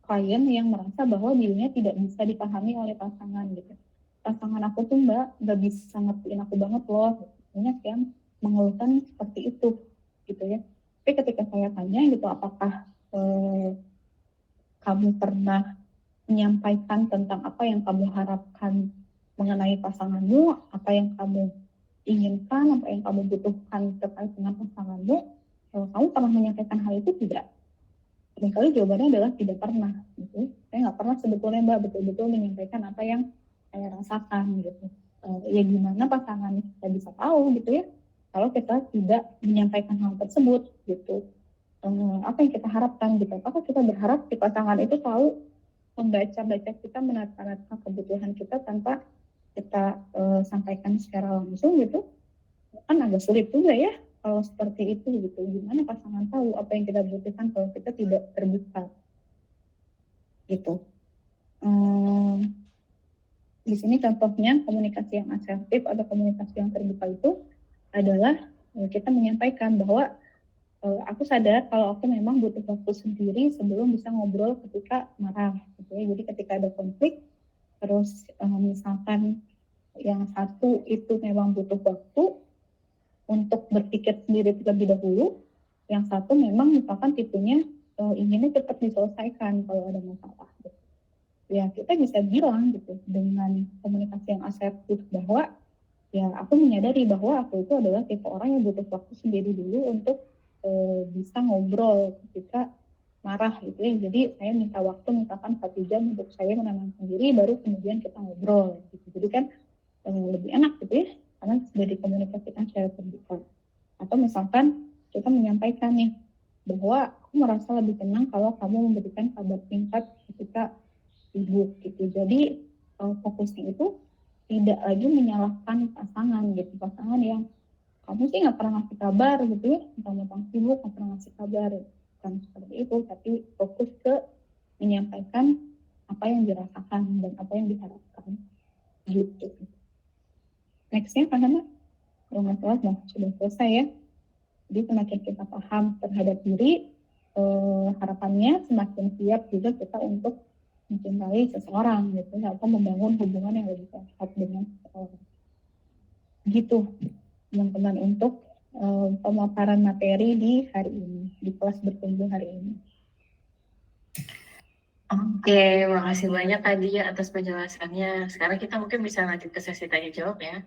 klien yang merasa bahwa dirinya tidak bisa dipahami oleh pasangan, gitu. Pasangan aku tuh nggak bisa ngertiin aku banget loh. Banyak yang mengeluhkan seperti itu, gitu ya. Tapi ketika saya tanya gitu, apakah kamu pernah menyampaikan tentang apa yang kamu harapkan mengenai pasanganmu, apa yang kamu inginkan, apa yang kamu butuhkan terkait dengan pasanganmu, kamu pernah menyampaikan hal itu tidak? Seringkali jawabannya adalah tidak pernah. Gitu. Saya nggak pernah sebetulnya Mbak betul-betul menyampaikan apa yang saya rasakan, gitu. Ya gimana pasangan kita bisa tahu, gitu ya, kalau kita tidak menyampaikan hal tersebut, gitu. Apa yang kita harapkan, gitu. Apakah kita berharap si pasangan itu tahu membaca kita, menata-nata kebutuhan kita tanpa kita sampaikan secara langsung, gitu? Kan agak sulit juga ya kalau seperti itu, gitu. Gimana pasangan tahu apa yang kita butuhkan kalau kita tidak terbuka, gitu. Di sini contohnya komunikasi yang asertif atau komunikasi yang terbuka itu adalah kita menyampaikan bahwa aku sadar kalau aku memang butuh waktu sendiri sebelum bisa ngobrol ketika marah, gitu ya. Jadi ketika ada konflik, terus misalkan yang satu itu memang butuh waktu untuk berpikir sendiri terlebih dahulu, yang satu memang misalkan tipenya inginnya cepat diselesaikan kalau ada masalah, gitu. Ya kita bisa bilang gitu dengan komunikasi yang asertif bahwa ya aku menyadari bahwa aku itu adalah tipe orang yang butuh waktu sendiri dulu untuk bisa ngobrol ketika marah, gitu ya. Jadi saya minta waktu misalkan 1 jam untuk saya menenangkan diri, baru kemudian kita ngobrol, gitu. Jadi kan lebih enak, gitu ya, karena sudah dikomunikasikan secara terbuka. Atau misalkan kita menyampaikan nih bahwa aku merasa lebih tenang kalau kamu memberikan kabar singkat ketika sibuk, gitu. Jadi fokusnya itu tidak lagi menyalahkan pasangan, gitu. Pasangan yang kamu sih nggak pernah ngasih kabar, gitu ya, tentang sibuk nggak pernah ngasih kabar, bukan seperti itu, tapi fokus ke menyampaikan apa yang dirasakan dan apa yang diharapkan, gitu. Nextnya, Kak Hana. Rumah kelas sudah selesai ya. Jadi semakin kita paham terhadap diri, harapannya semakin siap juga kita untuk mencintai seseorang gitu ya, atau membangun hubungan yang lebih sehat dengan seseorang. Gitu teman-teman untuk pemaparan materi di hari ini, di kelas bertumbuh hari ini. Oke, makasih banyak Kak Dia atas penjelasannya. Sekarang kita mungkin bisa lanjut ke sesi tanya jawab ya.